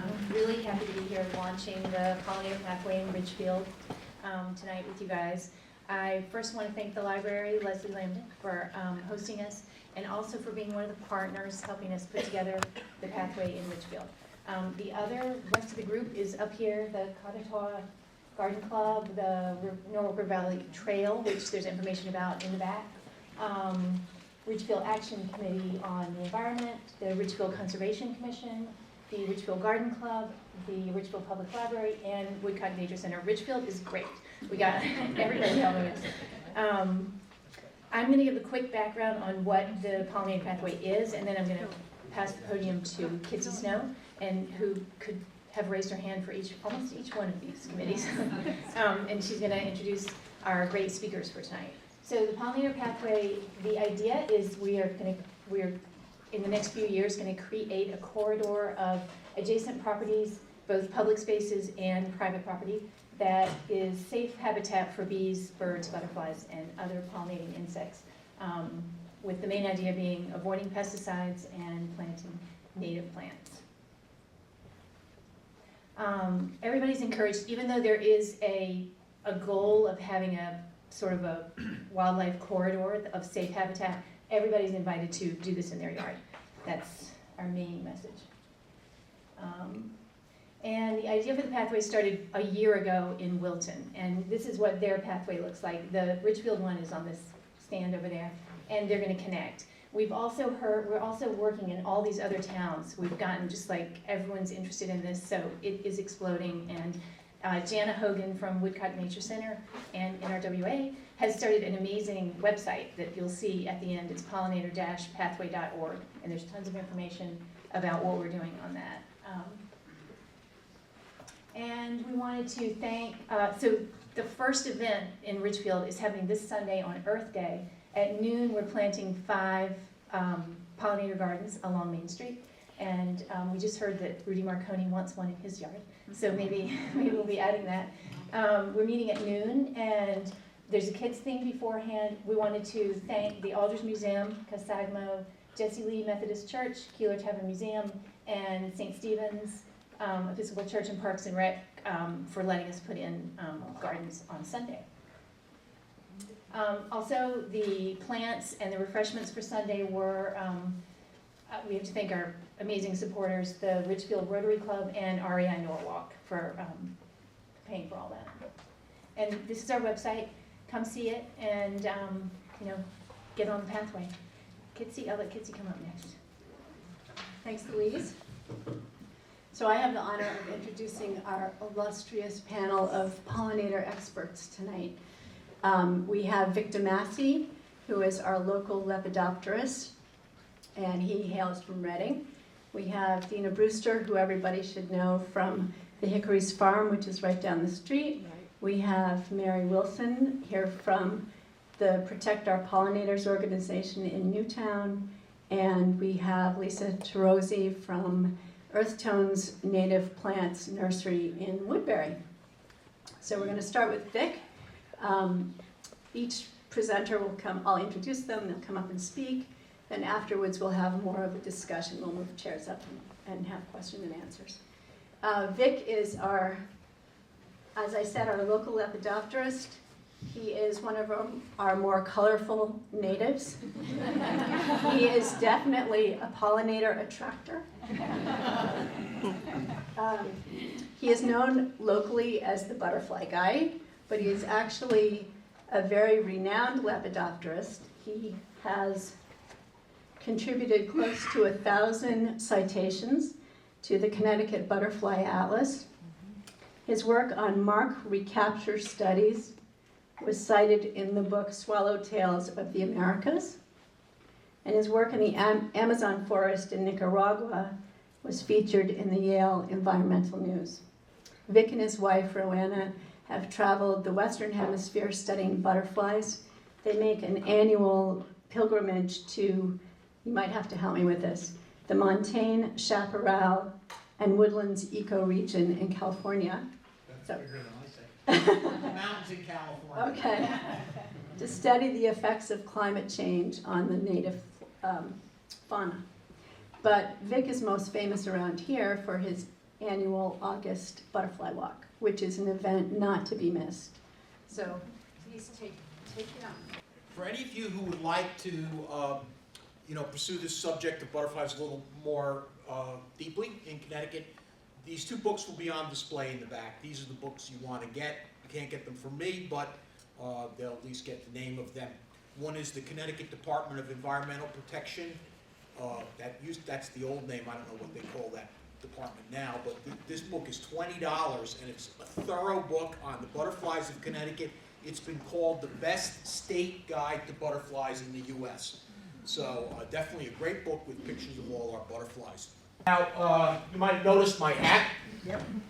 I'm really happy to be here launching the Pollinator Pathway in Ridgefield tonight with you guys. I first want to thank the library, Leslie Lambden, for hosting us, and also for being one of the partners helping us put together the pathway in Ridgefield. The rest of the group is up here, the Connecticut Garden Club, the Norwalk River Valley Trail, which there's information about in the back, Ridgefield Action Committee on the Environment, the Ridgefield Conservation Commission, the Ridgefield Garden Club, the Ridgefield Public Library, and Woodcock Nature Center. Ridgefield is great. We got everybody helping us. I'm going to give a quick background on what the Pollinator Pathway is, and then I'm going to pass the podium to Kitsy Snow, and who could have raised her hand for almost each one of these committees. And she's going to introduce our great speakers for tonight. So the Pollinator Pathway, the idea is we're in the next few years going to create a corridor of adjacent properties, both public spaces and private property, that is safe habitat for bees, birds, butterflies, and other pollinating insects, with the main idea being avoiding pesticides and planting native plants. Everybody's encouraged, even though there is a goal of having a sort of a wildlife corridor of safe habitat, everybody's invited to do this in their yard. That's our main message. And the idea for the pathway started a year ago in Wilton, and this is what their pathway looks like. The Ridgefield one is on this stand over there, and they're going to connect. We're also working in all these other towns. We've gotten just like everyone's interested in this, so it is exploding. And Jana Hogan from Woodcock Nature Center and NRWA has started an amazing website that you'll see at the end. It's pollinator-pathway.org, and there's tons of information about what we're doing on that. And we wanted to thank, so the first event in Ridgefield is happening this Sunday on Earth Day. At noon, we're planting 5 pollinator gardens along Main Street. And we just heard that Rudy Marconi wants one in his yard. So maybe we'll be adding that. We're meeting at noon, and there's a kids thing beforehand. We wanted to thank the Alders Museum, Casagmo, Jesse Lee Methodist Church, Keeler Tavern Museum, and St. Stephen's Episcopal Church and Parks and Rec for letting us put in gardens on Sunday. Also, the plants and the refreshments for Sunday were, we have to thank our amazing supporters, the Ridgefield Rotary Club and REI Norwalk for paying for all that. And this is our website. Come see it and get on the pathway. Kitsy, I'll let Kitsy come up next. Thanks, Louise. So I have the honor of introducing our illustrious panel of pollinator experts tonight. We have Vic DeMasi, who is our local lepidopterist, and he hails from Reading. We have Dina Brewster, who everybody should know from the Hickory's Farm, which is right down the street. Right. We have Mary Wilson here from the Protect Our Pollinators organization in Newtown, and we have Lisa Tarosi from Earth Tones Native Plants Nursery in Woodbury. So we're going to start with Vic. Each presenter will come, I'll introduce them, they'll come up and speak. Then afterwards we'll have more of a discussion. We'll move chairs up and have question and answers. Vic is our, as I said, our local lepidopterist. He is one of our more colorful natives. He is definitely a pollinator attractor. He is known locally as the Butterfly Guide, but he is actually a very renowned lepidopterist. He has contributed close to 1,000 citations to the Connecticut Butterfly Atlas. His work on mark recapture studies was cited in the book Swallowtails of the Americas, and his work in the Amazon forest in Nicaragua was featured in the Yale Environmental News. Vic and his wife, Roanna, have traveled the Western Hemisphere studying butterflies. They make an annual pilgrimage to, you might have to help me with this, the Montane, Chaparral, and Woodlands ecoregion in California. That's bigger than I say. Mountains in California. Okay. To study the effects of climate change on the native fauna. But Vic is most famous around here for his annual August Butterfly Walk, which is an event not to be missed. So please take it on. For any of you who would like to, pursue this subject of butterflies a little more deeply in Connecticut, these two books will be on display in the back. These are the books you want to get. You can't get them from me, but they'll at least get the name of them. One is the Connecticut Department of Environmental Protection. That's the old name. I don't know what they call that department now, but this book is $20, and it's a thorough book on the butterflies of Connecticut. It's been called the best state guide to butterflies in the U.S. So definitely a great book with pictures of all our butterflies. Now, you might have noticed my hat,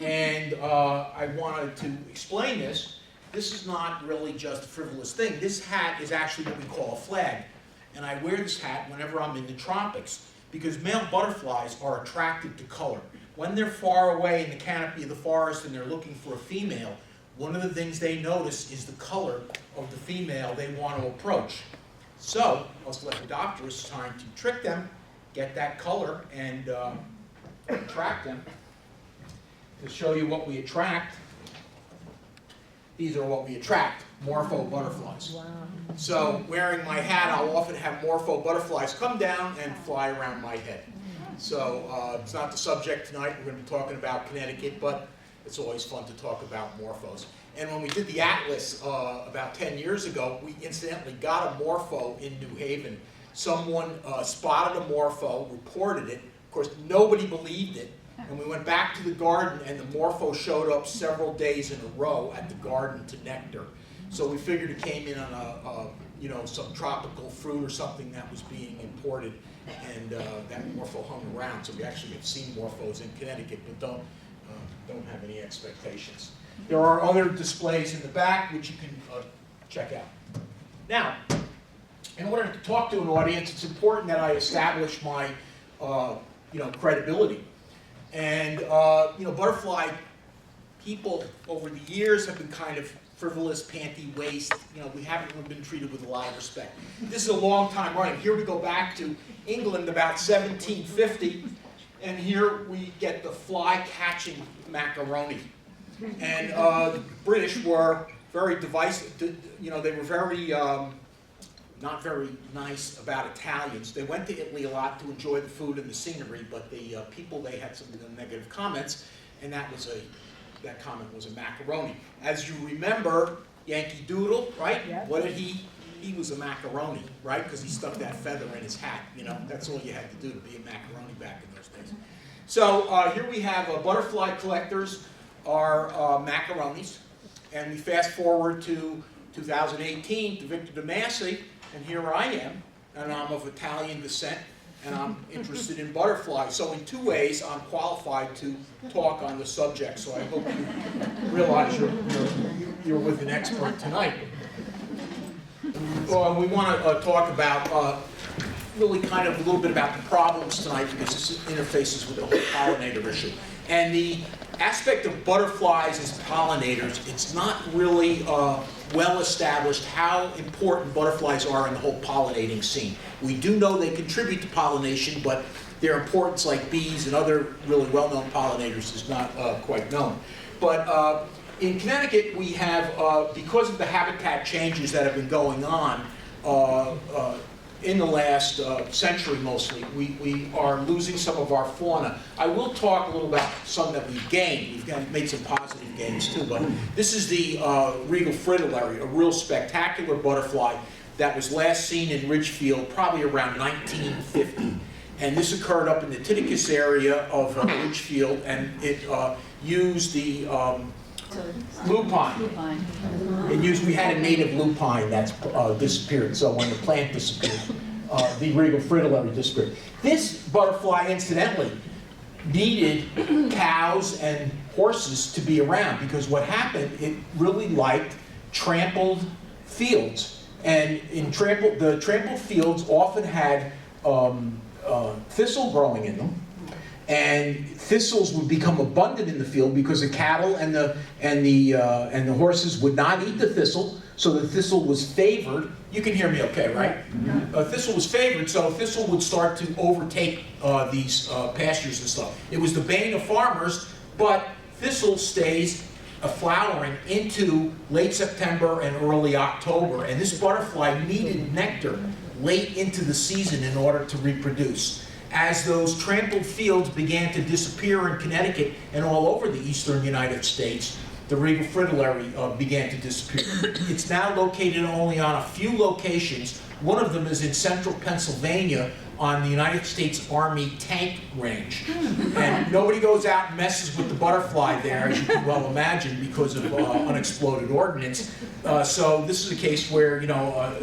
and I wanted to explain this. This is not really just a frivolous thing. This hat is actually what we call a flag, and I wear this hat whenever I'm in the tropics because male butterflies are attracted to color. When they're far away in the canopy of the forest and they're looking for a female, one of the things they notice is the color of the female they want to approach. So, as lepidopterists, it's time to trick them, get that color, and attract them. To show you what we attract, these are what we attract, morpho butterflies. Wow. So, wearing my hat, I'll often have morpho butterflies come down and fly around my head. So, it's not the subject tonight. We're going to be talking about Connecticut, but it's always fun to talk about morphos. And when we did the atlas about 10 years ago, we incidentally got a morpho in New Haven. Someone spotted a morpho, reported it. Of course, nobody believed it. And we went back to the garden, and the morpho showed up several days in a row at the garden to nectar. So we figured it came in on some tropical fruit or something that was being imported, and that morpho hung around. So we actually have seen morphos in Connecticut, but don't have any expectations. There are other displays in the back which you can check out. Now, in order to talk to an audience, it's important that I establish my credibility. And butterfly people over the years have been kind of frivolous, panty waste. We haven't really been treated with a lot of respect. This is a long time running. Here we go back to England about 1750, and here we get the fly-catching macaroni. And the British were very divisive. They were very not very nice about Italians. They went to Italy a lot to enjoy the food and the scenery, but the people, they had some negative comments, and that comment was a macaroni. As you remember, Yankee Doodle, right? Yeah. What did he? He was a macaroni, right? Because he stuck that feather in his hat. That's all you had to do to be a macaroni back in those days. So here we have butterfly collectors are macaronis, and we fast forward to 2018 to Victor DeMasi, and here I am, and I'm of Italian descent, and I'm interested in butterflies. So in two ways, I'm qualified to talk on the subject, so I hope you realize you're with an expert tonight. Well, we want to talk about really kind of a little bit about the problems tonight, because this interfaces with the whole pollinator issue. And the aspect of butterflies as pollinators, it's not really well established how important butterflies are in the whole pollinating scene. We do know they contribute to pollination, but their importance, like bees and other really well-known pollinators, is not quite known. But in Connecticut, we have, because of the habitat changes that have been going on in the last century mostly, we are losing some of our fauna. I will talk a little about some that we've gained. We've made some positive gains too, but this is the regal fritillary, a real spectacular butterfly that was last seen in Ridgefield probably around 1950. And this occurred up in the Titicus area of Ridgefield, and it used the lupine. We had a native lupine that's disappeared, so when the plant disappeared, the regal fritillary disappeared. This butterfly, incidentally, needed cows and horses to be around, because what happened, it really liked trampled fields. And the trampled fields often had thistle growing in them. And thistles would become abundant in the field because the cattle and the horses would not eat the thistle, so the thistle was favored. You can hear me okay, right? Yeah. Thistle was favored, so thistle would start to overtake these pastures and stuff. It was the bane of farmers but thistle stays flowering into late September and early October, and this butterfly needed nectar late into the season in order to reproduce. As those trampled fields began to disappear in Connecticut and all over the eastern United States, the regal fritillary began to disappear. It's now located only on a few locations. One of them is in central Pennsylvania on the United States Army tank range. And nobody goes out and messes with the butterfly there, as you can well imagine, because of unexploded ordnance. So this is a case where, you know,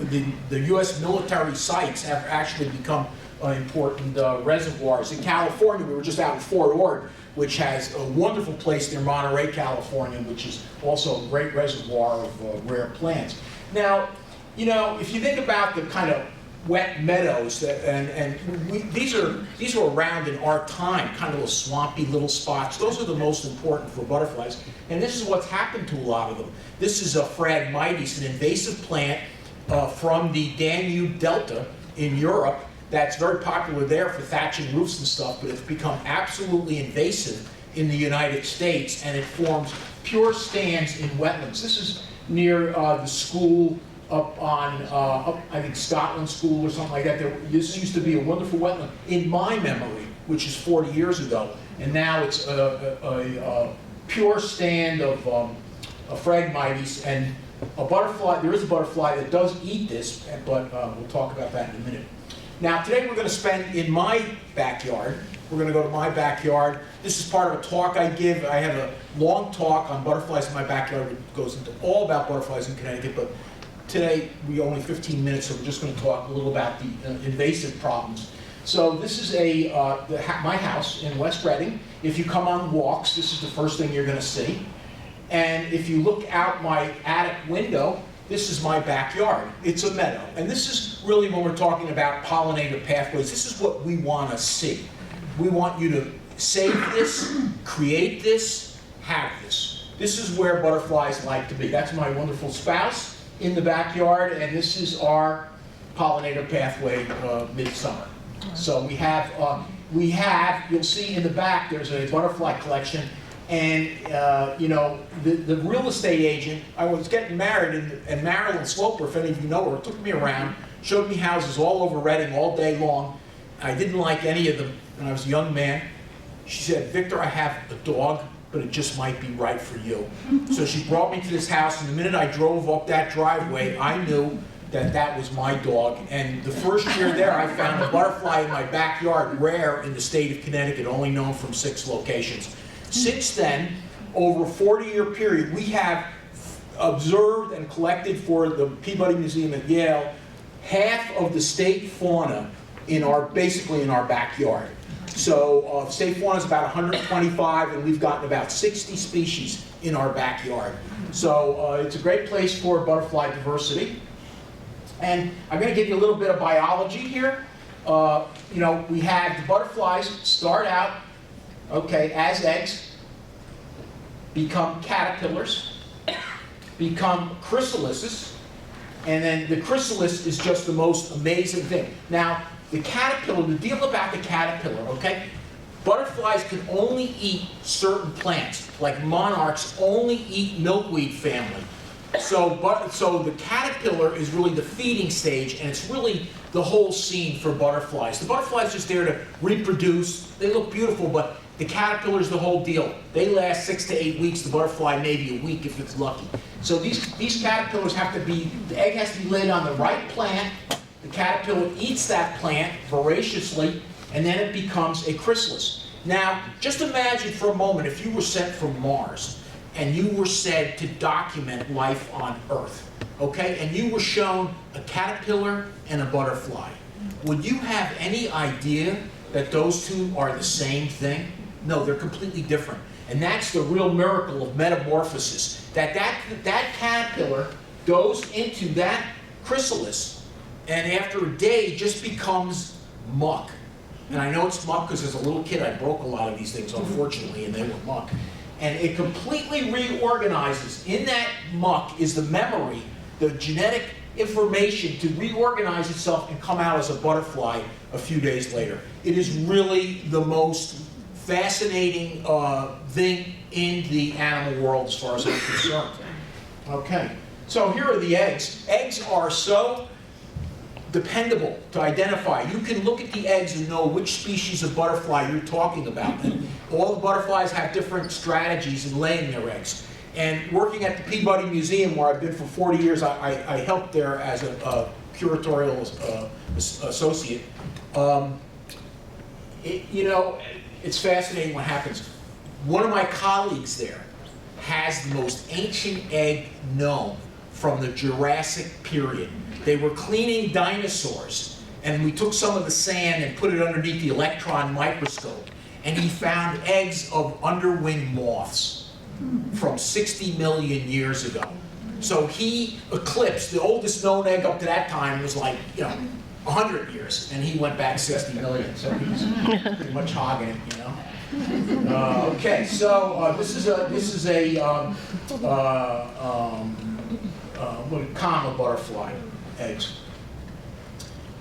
the U.S. military sites have actually become important reservoirs. In California, we were just out in Fort Ord, which has a wonderful place near Monterey, California, which is also a great reservoir of rare plants. Now, you know, if you think about the kind of wet meadows that, these are around in our time, kind of little swampy little spots. Those are the most important for butterflies, and this is what's happened to a lot of them. This is a Phragmites, an invasive plant from the Danube Delta in Europe. That's very popular there for thatching roofs and stuff, but it's become absolutely invasive in the United States, and it forms pure stands in wetlands. This is near the school up on, I think, Scotland School or something like that. This used to be a wonderful wetland in my memory, which is 40 years ago, and now it's a pure stand of Phragmites, and a butterfly. There is a butterfly that does eat this, but we'll talk about that in a minute. Now, today we're going to spend in my backyard. We're going to go to my backyard. This is part of a talk I give. I have a long talk on butterflies in my backyard. It goes into all about butterflies in Connecticut, but today we only 15 minutes, so we're just going to talk a little about the invasive problems. So this is my house in West Reading. If you come on walks, this is the first thing you're going to see. And if you look out my attic window, this is my backyard. It's a meadow. And this is really when we're talking about pollinator pathways, this is what we want to see. We want you to save this, create this, have this. This is where butterflies like to be. That's my wonderful spouse in the backyard, and this is our pollinator pathway midsummer. So we have, you'll see in the back, there's a butterfly collection. And, you know, the real estate agent, I was getting married, and Marilyn Sloper, if any of you know her, took me around, showed me houses all over Reading all day long. I didn't like any of them when I was a young man. She said, "Victor, I have a dog, but it just might be right for you." So she brought me to this house, and the minute I drove up that driveway, I knew that that was my dog. And the first year there, I found a butterfly in my backyard, rare in the state of Connecticut, only known from 6 locations. Since then, over a 40-year period, we have observed and collected for the Peabody Museum at Yale half of the state fauna basically in our backyard. So state fauna is about 125, and we've gotten about 60 species in our backyard. So it's a great place for butterfly diversity. And I'm going to give you a little bit of biology here. You know, we have the butterflies start out as eggs, become caterpillars, become chrysalises, and then the chrysalis is just the most amazing thing. Now, the caterpillar, the deal about the caterpillar, butterflies can only eat certain plants, like monarchs only eat milkweed family. So the caterpillar is really the feeding stage, and it's really the whole scene for butterflies. The butterfly's just there to reproduce. They look beautiful, but the caterpillar's the whole deal. They last 6 to 8 weeks, the butterfly maybe a week if it's lucky. So these caterpillars have to be, the egg has to be laid on the right plant, the caterpillar eats that plant voraciously, and then it becomes a chrysalis. Now, just imagine for a moment if you were sent from Mars, and you were said to document life on Earth, and you were shown a caterpillar and a butterfly. Would you have any idea that those two are the same thing? No, they're completely different. And that's the real miracle of metamorphosis, that caterpillar goes into that chrysalis, and after a day just becomes muck. And I know it's muck because as a little kid I broke a lot of these things, unfortunately, and they were muck. And it completely reorganizes. In that muck is the memory, the genetic information to reorganize itself and come out as a butterfly a few days later. It is really the most fascinating thing in the animal world as far as I'm concerned. Okay, so here are the eggs. Eggs are so dependable to identify. You can look at the eggs and know which species of butterfly you're talking about. And all the butterflies have different strategies in laying their eggs. And working at the Peabody Museum, where I've been for 40 years, I helped there as a curatorial associate. It's fascinating what happens. One of my colleagues there has the most ancient egg known from the Jurassic period. They were cleaning dinosaurs, and we took some of the sand and put it underneath the electron microscope, and he found eggs of underwing moths from 60 million years ago. So he eclipsed, the oldest known egg up to that time was like, 100 years, and he went back 60 million, so he's pretty much hogging it, Okay, so this is a comma butterfly eggs.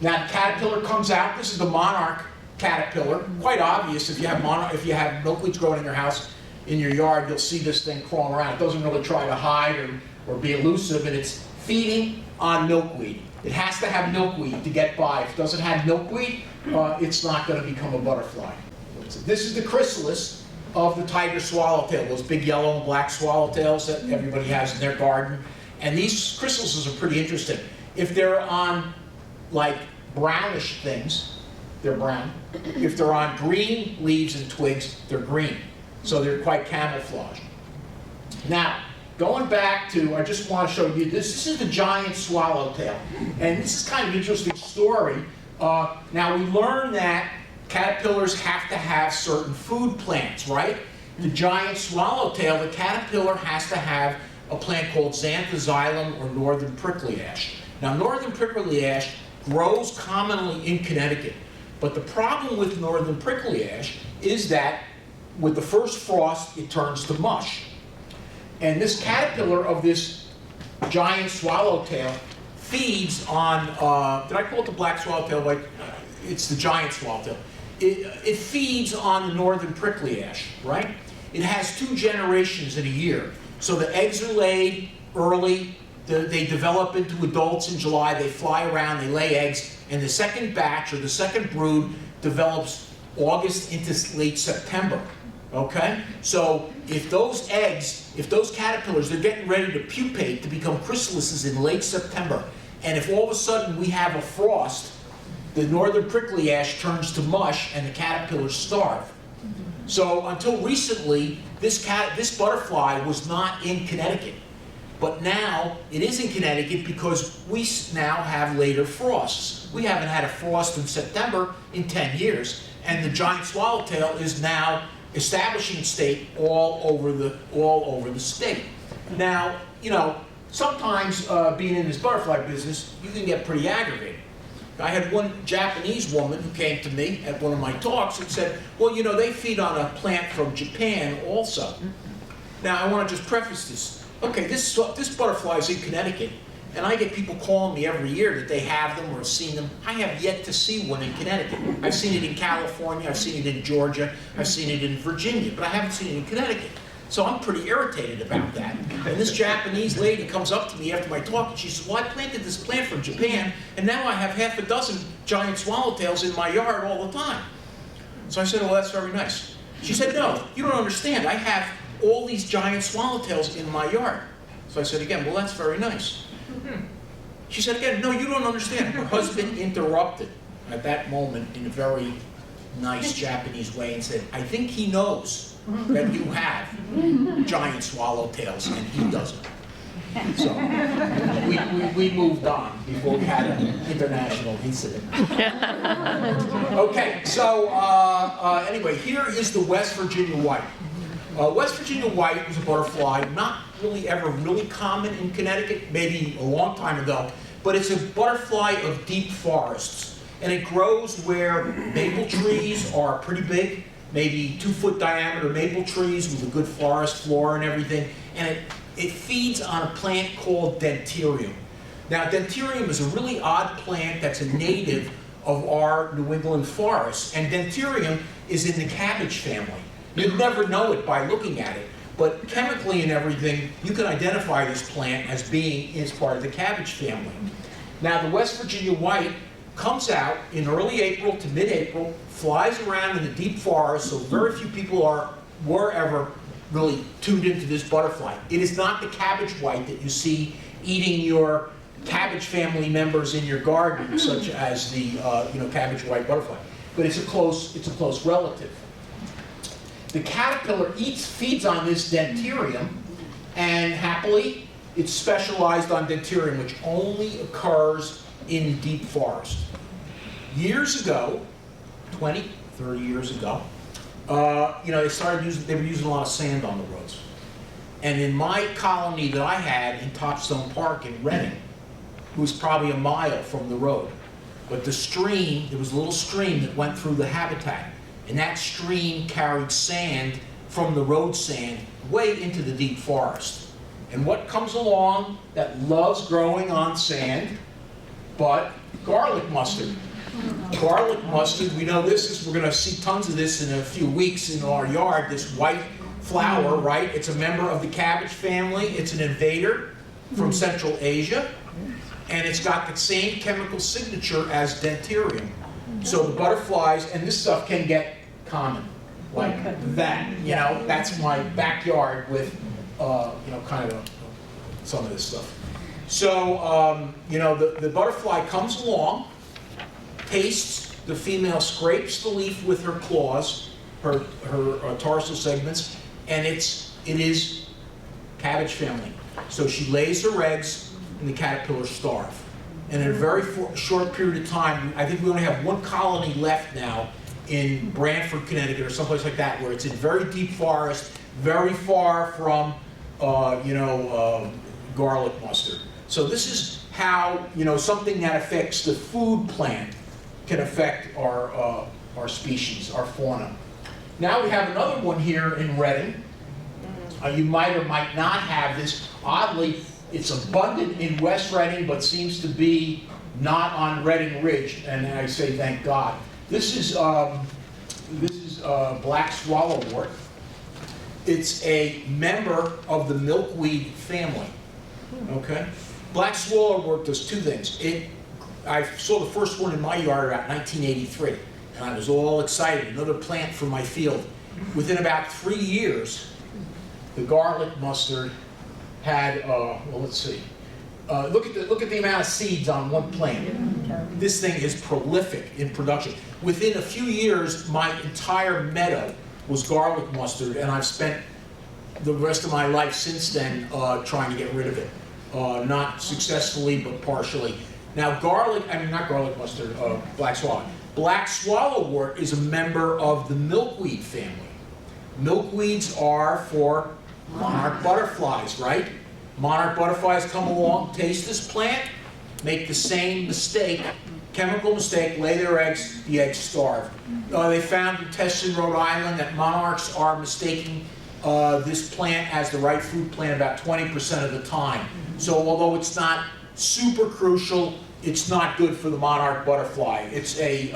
Now the caterpillar comes out. This is the monarch caterpillar. Quite obvious if you have milkweeds growing in your house, in your yard, you'll see this thing crawling around. It doesn't really try to hide or be elusive, and it's feeding on milkweed. It has to have milkweed to get by. If it doesn't have milkweed, it's not going to become a butterfly. This is the chrysalis of the tiger swallowtail, those big yellow and black swallowtails that everybody has in their garden. And these chrysalises are pretty interesting. If they're on like brownish things, they're brown. If they're on green leaves and twigs, they're green. So they're quite camouflaged. Now, going back to, I just want to show you this. This is the giant swallowtail. And this is kind of an interesting story. Now, we learned that caterpillars have to have certain food plants, right? The giant swallowtail, the caterpillar has to have a plant called xanthozylum or northern prickly ash. Now, northern prickly ash grows commonly in Connecticut. But the problem with northern prickly ash is that with the first frost, it turns to mush. And this caterpillar of this giant swallowtail feeds on, did I call it the black swallowtail? It's the giant swallowtail. It feeds on the northern prickly ash, right? It has 2 generations in a year. So the eggs are laid early, they develop into adults in July, they fly around, they lay eggs, and the second batch or the second brood develops August into late September, okay? So if those eggs, if those caterpillars, they're getting ready to pupate to become chrysalises in late September, and if all of a sudden we have a frost, the northern prickly ash turns to mush and the caterpillars starve. So until recently, this butterfly was not in Connecticut. But now it is in Connecticut because we now have later frosts. We haven't had a frost in September in 10 years, and the giant swallowtail is now establishing state all over the state. Now, sometimes being in this butterfly business, you can get pretty aggravated. I had one Japanese woman who came to me at one of my talks and said, well, they feed on a plant from Japan also. Now, I want to just preface this. Okay, this butterfly is in Connecticut, and I get people calling me every year that they have them or have seen them. I have yet to see one in Connecticut. I've seen it in California, I've seen it in Georgia, I've seen it in Virginia, but I haven't seen it in Connecticut. So I'm pretty irritated about that. And this Japanese lady comes up to me after my talk and she says, well, I planted this plant from Japan and now I have half a dozen giant swallowtails in my yard all the time. So I said, well, that's very nice. She said, no, you don't understand. I have all these giant swallowtails in my yard. So I said again, well, that's very nice. She said again, no, you don't understand. Her husband interrupted at that moment in a very nice Japanese way and said, I think he knows that you have giant swallowtails and he doesn't. So we moved on before we had an international incident. Okay, so anyway, here is the West Virginia white. West Virginia white was a butterfly, not really ever really common in Connecticut, maybe a long time ago, but it's a butterfly of deep forests. And it grows where maple trees are pretty big, maybe 2-foot diameter maple trees with a good forest floor and everything. And it feeds on a plant called Denterium. Now, Denterium is a really odd plant that's a native of our New England forests. And Denterium is in the cabbage family. You'd never know it by looking at it, but chemically and everything, you can identify this plant as being part of the cabbage family. Now, the West Virginia white comes out in early April to mid-April, flies around in the deep forest, so very few people were ever really tuned into this butterfly. It is not the cabbage white that you see eating your cabbage family members in your garden, such as the cabbage white butterfly, but it's a close relative. The caterpillar feeds on this Denterium, and happily, it's specialized on Denterium, which only occurs in deep forest. Years ago, 20, 30 years ago, they were using a lot of sand on the roads. And in my colony that I had in Topstone Park in Reading, it was probably a mile from the road. But the stream, there was a little stream that went through the habitat. And that stream carried sand from the road sand way into the deep forest. And what comes along that loves growing on sand, but garlic mustard. Garlic mustard, we know we're going to see tons of this in a few weeks in our yard, this white flower, right? It's a member of the cabbage family. It's an invader from Central Asia. And it's got the same chemical signature as Denterium. So the butterflies, and this stuff can get common, like that. That's my backyard with, kind of some of this stuff. So, the butterfly comes along, tastes, the female scrapes the leaf with her claws, her tarsal segments, and it is cabbage family. So she lays her eggs, and the caterpillars starve. And in a very short period of time, I think we only have one colony left now in Branford, Connecticut, or someplace like that, where it's in very deep forest, very far from, garlic mustard. So this is how, something that affects the food plant can affect our species, our fauna. Now we have another one here in Reading. You might or might not have this. Oddly, it's abundant in West Reading, but seems to be not on Reading Ridge, and I say thank God. This is black swallowwort. It's a member of the milkweed family. Okay, black swallowwort does two things. I saw the first one in my yard about 1983, and I was all excited. Another plant from my field. Within about 3 years, the garlic mustard had, let's see. Look at the amount of seeds on one plant. This thing is prolific in production. Within a few years, my entire meadow was garlic mustard, and I've spent the rest of my life since then trying to get rid of it. Not successfully, but partially. Now not garlic mustard, black swallow. Black swallowwort is a member of the milkweed family. Milkweeds are for monarch butterflies, right? Monarch butterflies come along, taste this plant, make the same mistake, chemical mistake, lay their eggs, the eggs starve. They found in tests in Rhode Island that monarchs are mistaking this plant as the right food plant about 20% of the time. So although it's not super crucial, it's not good for the monarch butterfly. It's a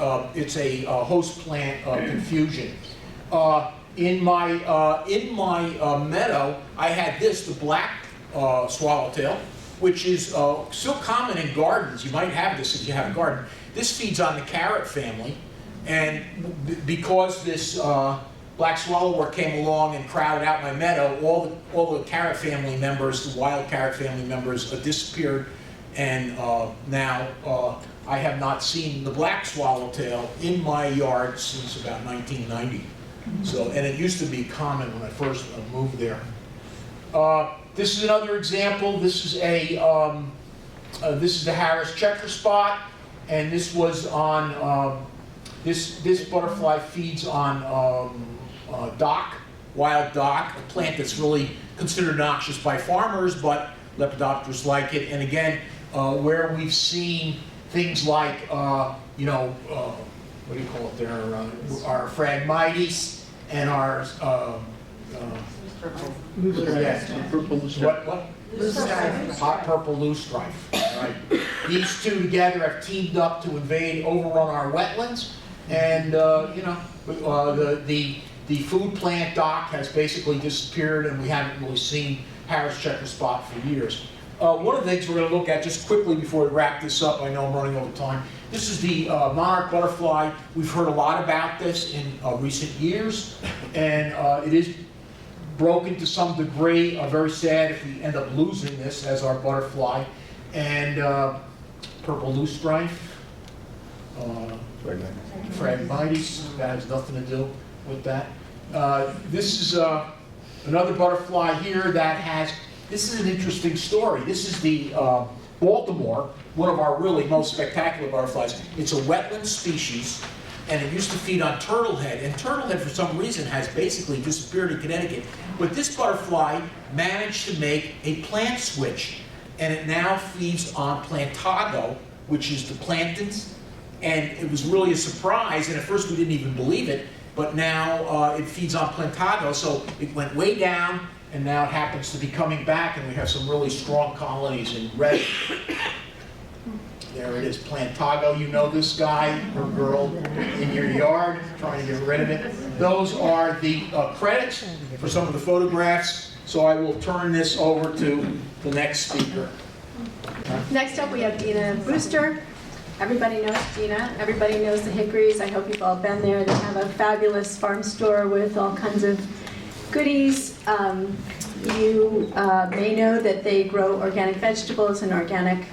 host plant confusion. In my meadow, I had the black swallowtail, which is still common in gardens. You might have this if you have a garden. This feeds on the carrot family, and because this black swallowwort came along and crowded out my meadow, all the carrot family members, the wild carrot family members, disappeared, and now I have not seen the black swallowtail in my yard since about 1990. So, and it used to be common when I first moved there. This is another example. This is the Harris Checkerspot, and this was on this butterfly feeds on dock, wild dock, a plant that's really considered noxious by farmers, but lepidopters like it. And again, where we've seen things like what do you call it there? Our Phragmites and our What? Hot purple loosestrife. All right. These two together have teamed up to invade, overrun our wetlands, and the food plant dock has basically disappeared, and we haven't really seen Harris Checkerspot for years. One of the things we're going to look at just quickly before we wrap this up, I know I'm running over time. This is the Monarch Butterfly. We've heard a lot about this in recent years, and it is broken to some degree. Very sad if we end up losing this as our butterfly. And purple loosestrife, Phragmites, that has nothing to do with that. This is another butterfly here that has, this is an interesting story. This is the Baltimore, one of our really most spectacular butterflies. It's a wetland species, and it used to feed on turtlehead, and turtlehead for some reason has basically disappeared in Connecticut. But this butterfly managed to make a plant switch, and it now feeds on Plantago, which is the plantains, and it was really a surprise, and at first we didn't even believe it, but now it feeds on Plantago, so it went way down, and now it happens to be coming back, and we have some really strong colonies in red. There it is, Plantago. You know this guy or girl in your yard, trying to get rid of it. Those are the credits for some of the photographs, so I will turn this over to the next speaker. Next up, we have Dina Brewster. Everybody knows Dina. Everybody knows the Hickories. I hope you've all been there. They have a fabulous farm store with all kinds of goodies. You may know that they grow organic vegetables and organic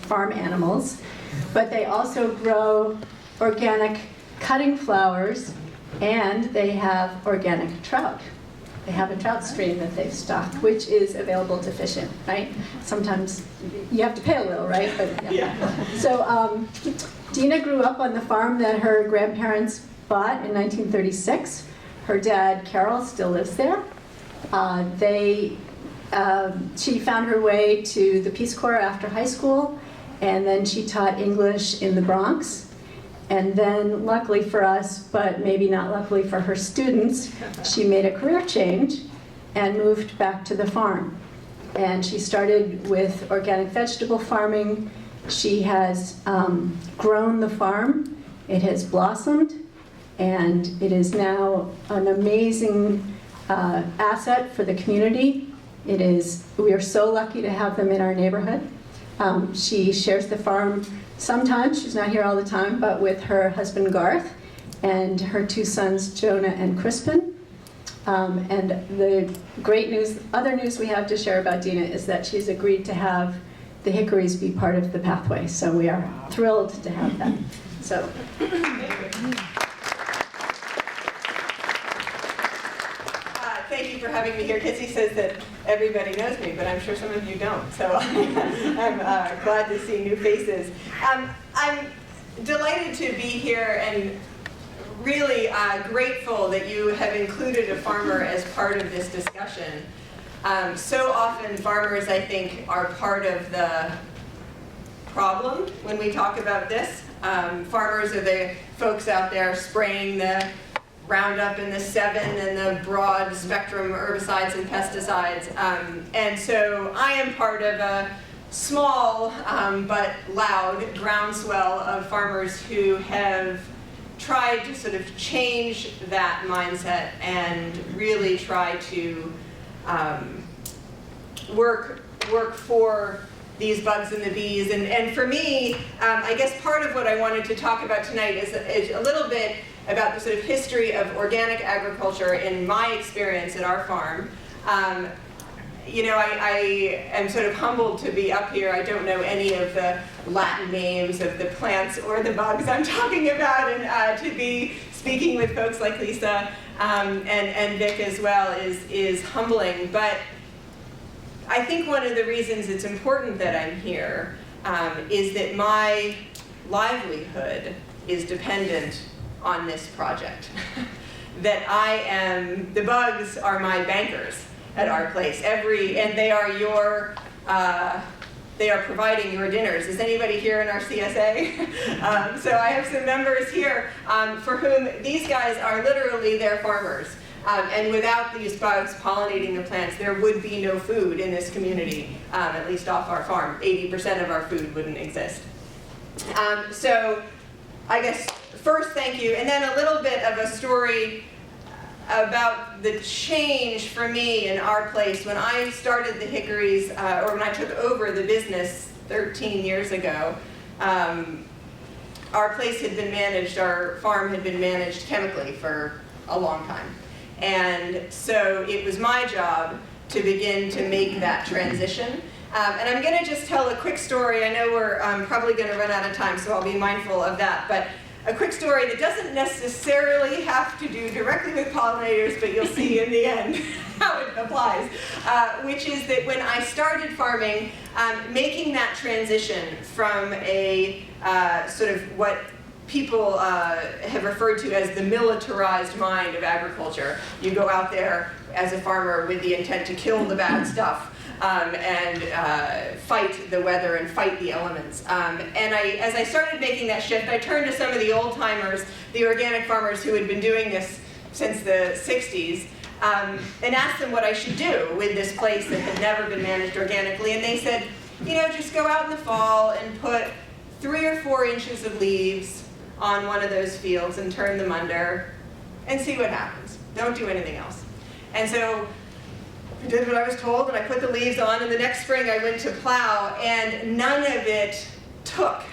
farm animals, but they also grow organic cutting flowers, and they have organic trout. They have a trout stream that they've stocked, which is available to fish in, right? Sometimes you have to pay a little, right? But yeah. So Dina grew up on the farm that her grandparents bought in 1936. Her dad, Carol, still lives there. She found her way to the Peace Corps after high school, and then she taught English in the Bronx. And then, luckily for us, but maybe not luckily for her students, she made a career change and moved back to the farm. And she started with organic vegetable farming. She has grown the farm. It has blossomed, and it is now an amazing asset for the community. We are so lucky to have them in our neighborhood. She shares the farm sometimes, she's not here all the time, but with her husband Garth and her two sons Jonah and Crispin. And the great news, other news we have to share about Dina is that she's agreed to have the Hickories be part of the pathway. So we are thrilled to have that. So. Thank you for having me here. Kitsy says that everybody knows me, but I'm sure some of you don't. So I'm glad to see new faces. I'm delighted to be here and really grateful that you have included a farmer as part of this discussion. So often farmers, I think, are part of the problem when we talk about this. Farmers are the folks out there spraying the Roundup and the 7 and the broad spectrum herbicides and pesticides. And so I am part of a small but loud groundswell of farmers who have tried to sort of change that mindset and really try to work for these bugs and the bees. And for me, I guess part of what I wanted to talk about tonight is a little bit about the sort of history of organic agriculture in my experience at our farm. You know, I am sort of humbled to be up here. I don't know any of the Latin names of the plants or the bugs I'm talking about, and to be speaking with folks like Lisa and Vic as well is humbling. But I think one of the reasons it's important that I'm here is that my livelihood is dependent on this project. That the bugs are my bankers at our place. And they are they are providing your dinners. Is anybody here in our CSA? So I have some members here for whom these guys are literally their farmers. And without these bugs pollinating the plants, there would be no food in this community, at least off our farm. 80% of our food wouldn't exist. So I guess first, thank you, and then a little bit of a story about the change for me in our place. When I started the Hickories, or when I took over the business 13 years ago, our place had been managed, our farm had been managed chemically for a long time. And so it was my job to begin to make that transition. And I'm going to just tell a quick story. I know we're probably going to run out of time, so I'll be mindful of that. But a quick story that doesn't necessarily have to do directly with pollinators, but you'll see in the end how it applies, which is that when I started farming, making that transition from a sort of what people have referred to as the militarized mind of agriculture. You go out there as a farmer with the intent to kill the bad stuff and fight the weather and fight the elements. And as I started making that shift, I turned to some of the old timers, the organic farmers who had been doing this since the 60s, and asked them what I should do with this place that had never been managed organically. And they said, you know, just go out in the fall and put 3 or 4 inches of leaves on one of those fields and turn them under and see what happens. Don't do anything else. And so I did what I was told, and I put the leaves on, and the next spring I went to plow, and none of it took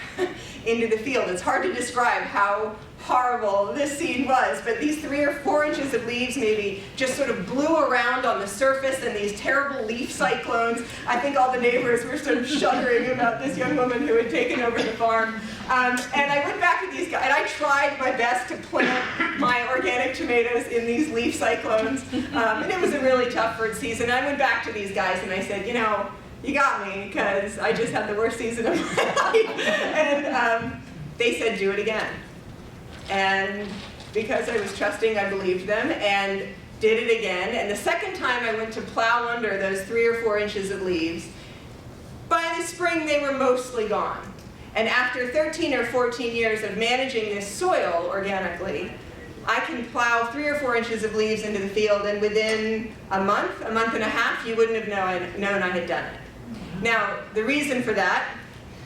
into the field. It's hard to describe how horrible this seed was, but these 3 or 4 inches of leaves maybe just sort of blew around on the surface, and these terrible leaf cyclones. I think all the neighbors were sort of shuddering about this young woman who had taken over the farm. And I went back to these guys, and I tried my best to plant my organic tomatoes in these leaf cyclones, and it was a really tough first season. I went back to these guys and I said, you know, you got me, because I just had the worst season of my life. And they said, do it again. And because I was trusting, I believed them and did it again. And the second time I went to plow under those 3 or 4 inches of leaves, by the spring they were mostly gone. And after 13 or 14 years of managing this soil organically, I can plow 3 or 4 inches of leaves into the field, and within a month and a half, you wouldn't have known I had done it. Now, the reason for that,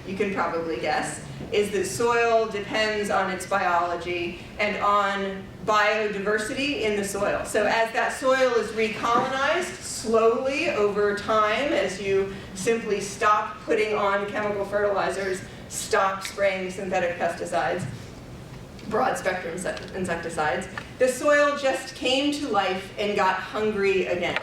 you can probably guess, is that soil depends on its biology and on biodiversity in the soil. So as that soil is recolonized slowly over time, as you simply stop putting on chemical fertilizers, stop spraying synthetic pesticides, broad spectrum insecticides, the soil just came to life and got hungry again.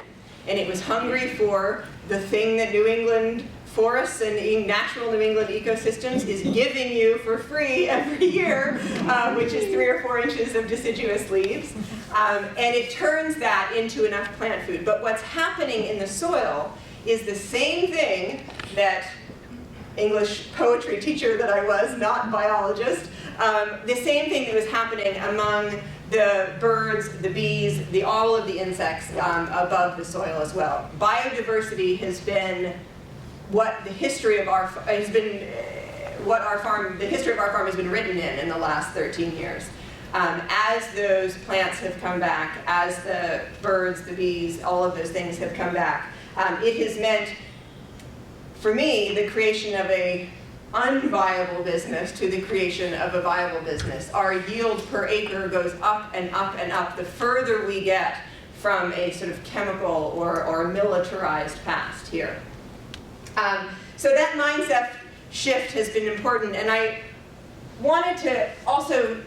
And it was hungry for the thing that New England forests and natural New England ecosystems is giving you for free every year, which is 3 or 4 inches of deciduous leaves. And it turns that into enough plant food. But what's happening in the soil is the same thing that English poetry teacher that I was, not biologist, the same thing that was happening among the birds, the bees, all of the insects above the soil as well. Biodiversity has been what the history of our farm has been written in the last 13 years. As those plants have come back, as the birds, the bees, all of those things have come back, it has meant, for me, the creation of a unviable business to the creation of a viable business. Our yield per acre goes up and up and up the further we get from a sort of chemical or militarized past here. So that mindset shift has been important, and I wanted to also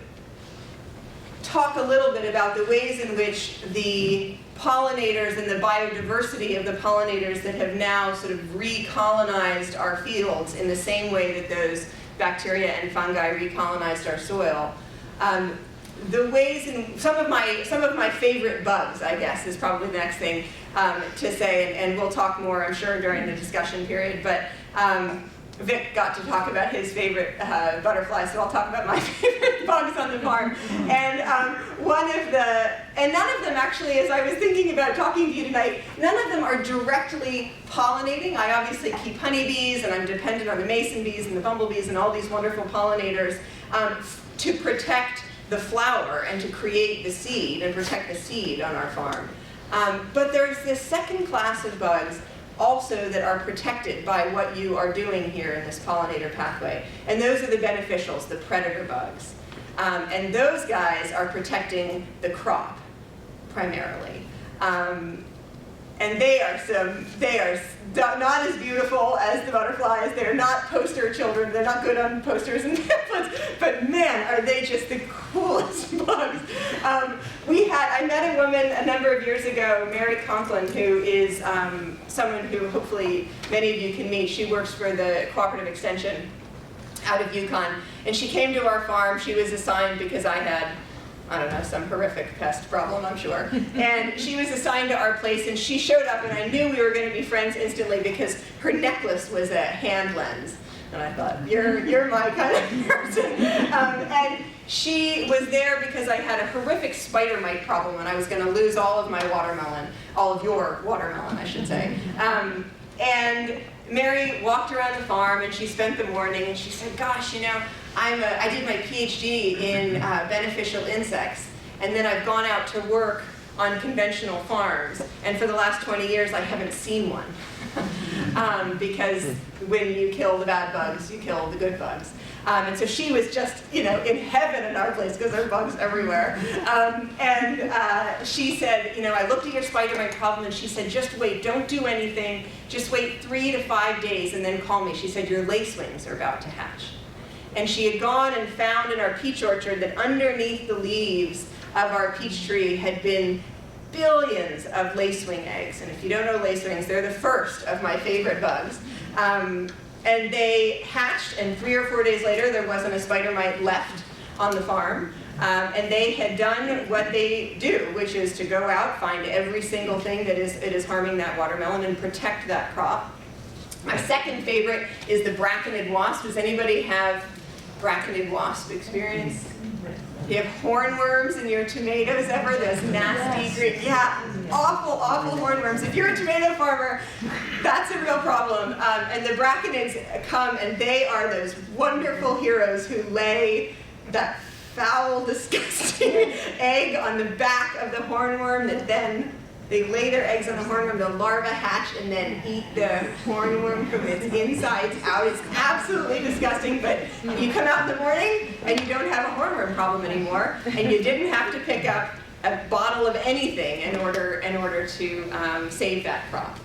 talk a little bit about the ways in which the pollinators and the biodiversity of the pollinators that have now sort of recolonized our fields in the same way that those bacteria and fungi recolonized our soil. The ways in some of my favorite bugs, I guess, is probably the next thing to say, and we'll talk more, I'm sure, during the discussion period. But Vic got to talk about his favorite butterfly, so I'll talk about my favorite bugs on the farm. And none of them actually, as I was thinking about talking to you tonight, none of them are directly pollinating. I obviously keep honeybees, and I'm dependent on the mason bees and the bumblebees and all these wonderful pollinators to protect the flower and to create the seed and protect the seed on our farm. But there's this second class of bugs also that are protected by what you are doing here in this pollinator pathway. And those are the beneficials, the predator bugs. And those guys are protecting the crop, primarily. And they are not as beautiful as the butterflies. They're not poster children. They're not good on posters and pamphlets. But man, are they just the coolest bugs. I met a woman a number of years ago, Mary Conklin, who is someone who hopefully many of you can meet. She works for the Cooperative Extension out of Yukon. And she came to our farm. She was assigned because I had, I don't know, some horrific pest problem, I'm sure. And she was assigned to our place, and she showed up, and I knew we were going to be friends instantly because her necklace was a hand lens. And I thought, you're my kind of person. And she was there because I had a horrific spider mite problem, and I was going to lose all of my watermelon, all of your watermelon, I should say. And Mary walked around the farm, and she spent the morning, and she said, gosh, you know, I did my PhD in beneficial insects, and then I've gone out to work on conventional farms, and for the last 20 years I haven't seen one. Because when you kill the bad bugs, you kill the good bugs. And so she was just, you know, in heaven in our place because there are bugs everywhere. She said, you know, I looked at your spider mite problem, and she said, just wait, don't do anything, just wait 3 to 5 days and then call me. She said, your lacewings are about to hatch. And she had gone and found in our peach orchard that underneath the leaves of our peach tree had been billions of lacewing eggs. And if you don't know lacewings, they're the first of my favorite bugs. And they hatched, and 3 or 4 days later, there wasn't a spider mite left on the farm. And they had done what they do, which is to go out, find every single thing that is harming that watermelon and protect that crop. My second favorite is the brackenid wasp. Does anybody have brackenid wasp experience? Do you have hornworms in your tomatoes ever? Those nasty green, yeah, awful, awful hornworms. If you're a tomato farmer, that's a real problem. And the braconids come, and they are those wonderful heroes who lay that foul, disgusting egg on the back of the hornworm that then they lay their eggs on the hornworm, the larvae hatch, and then eat the hornworm from its insides out. It's absolutely disgusting, but you come out in the morning and you don't have a hornworm problem anymore, and you didn't have to pick up a bottle of anything in order to save that crop.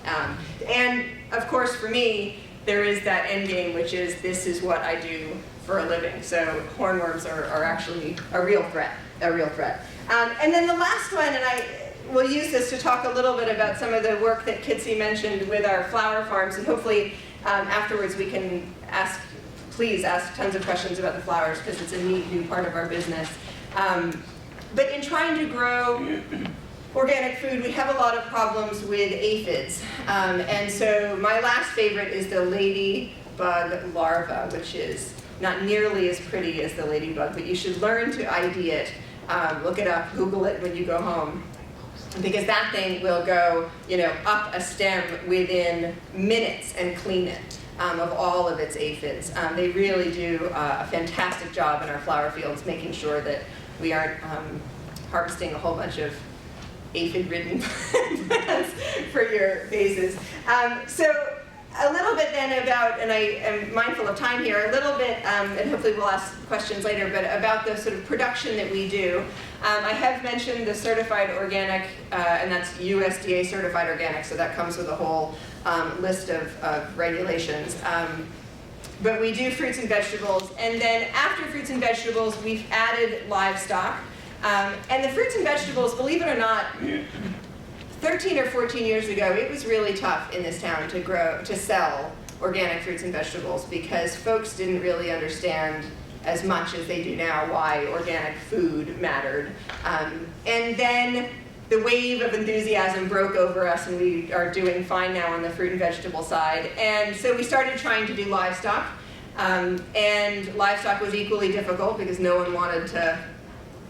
And of course, for me, there is that end game, which is this is what I do for a living. So hornworms are actually a real threat, and then the last one, and we'll use this to talk a little bit about some of the work that Kitsy mentioned with our flower farms, and hopefully afterwards we can please ask tons of questions about the flowers because it's a neat new part of our business. But in trying to grow organic food, we have a lot of problems with aphids. And so my last favorite is the ladybug larva, which is not nearly as pretty as the ladybug, but you should learn to ID it. Look it up, Google it when you go home. Because that thing will go, you know, up a stem within minutes and clean it of all of its aphids. They really do a fantastic job in our flower fields, making sure that we aren't harvesting a whole bunch of aphid-ridden plants for your vases. So a little bit then about, and I am mindful of time here, a little bit, and hopefully we'll ask questions later, but about the sort of production that we do. I have mentioned the certified organic, and that's USDA certified organic, so that comes with a whole list of regulations. But we do fruits and vegetables, and then after fruits and vegetables, we've added livestock. And the fruits and vegetables, believe it or not, 13 or 14 years ago, it was really tough in this town to sell organic fruits and vegetables because folks didn't really understand as much as they do now why organic food mattered. And then the wave of enthusiasm broke over us, and we are doing fine now on the fruit and vegetable side. And so we started trying to do livestock, and livestock was equally difficult because no one wanted to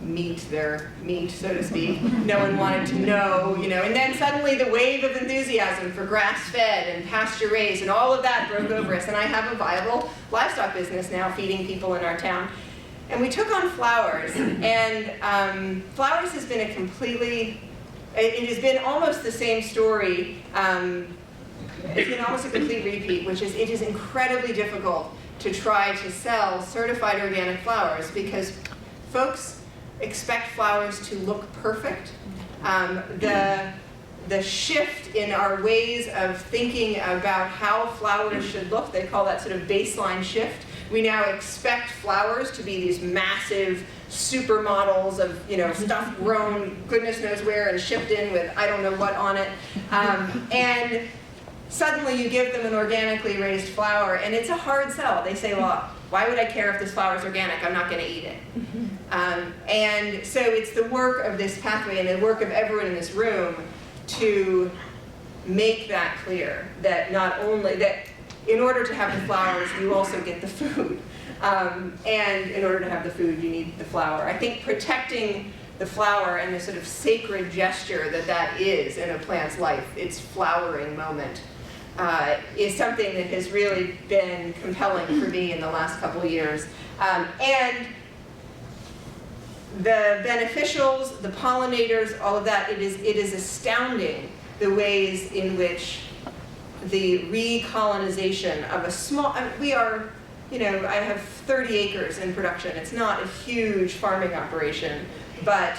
meet their meat, so to speak. No one wanted to know, you know, and then suddenly the wave of enthusiasm for grass-fed and pasture-raised and all of that broke over us, and I have a viable livestock business now feeding people in our town. And we took on flowers, and flowers has been it has been almost the same story. It's been almost a complete repeat, which is it is incredibly difficult to try to sell certified organic flowers because folks expect flowers to look perfect. The shift in our ways of thinking about how flowers should look, they call that sort of baseline shift. We now expect flowers to be these massive supermodels of, stuff grown goodness knows where and shipped in with I don't know what on it. And suddenly you give them an organically raised flower and it's a hard sell. They say, well, why would I care if this flower is organic? I'm not going to eat it. And so it's the work of this pathway and the work of everyone in this room to make that clear, that not only that in order to have the flowers, you also get the food. And in order to have the food, you need the flower. I think protecting the flower and the sort of sacred gesture that is in a plant's life, its flowering moment, is something that has really been compelling for me in the last couple of years. And the beneficials, the pollinators, all of that, it is astounding the ways in which the recolonization of a small, we are, I have 30 acres in production. It's not a huge farming operation, but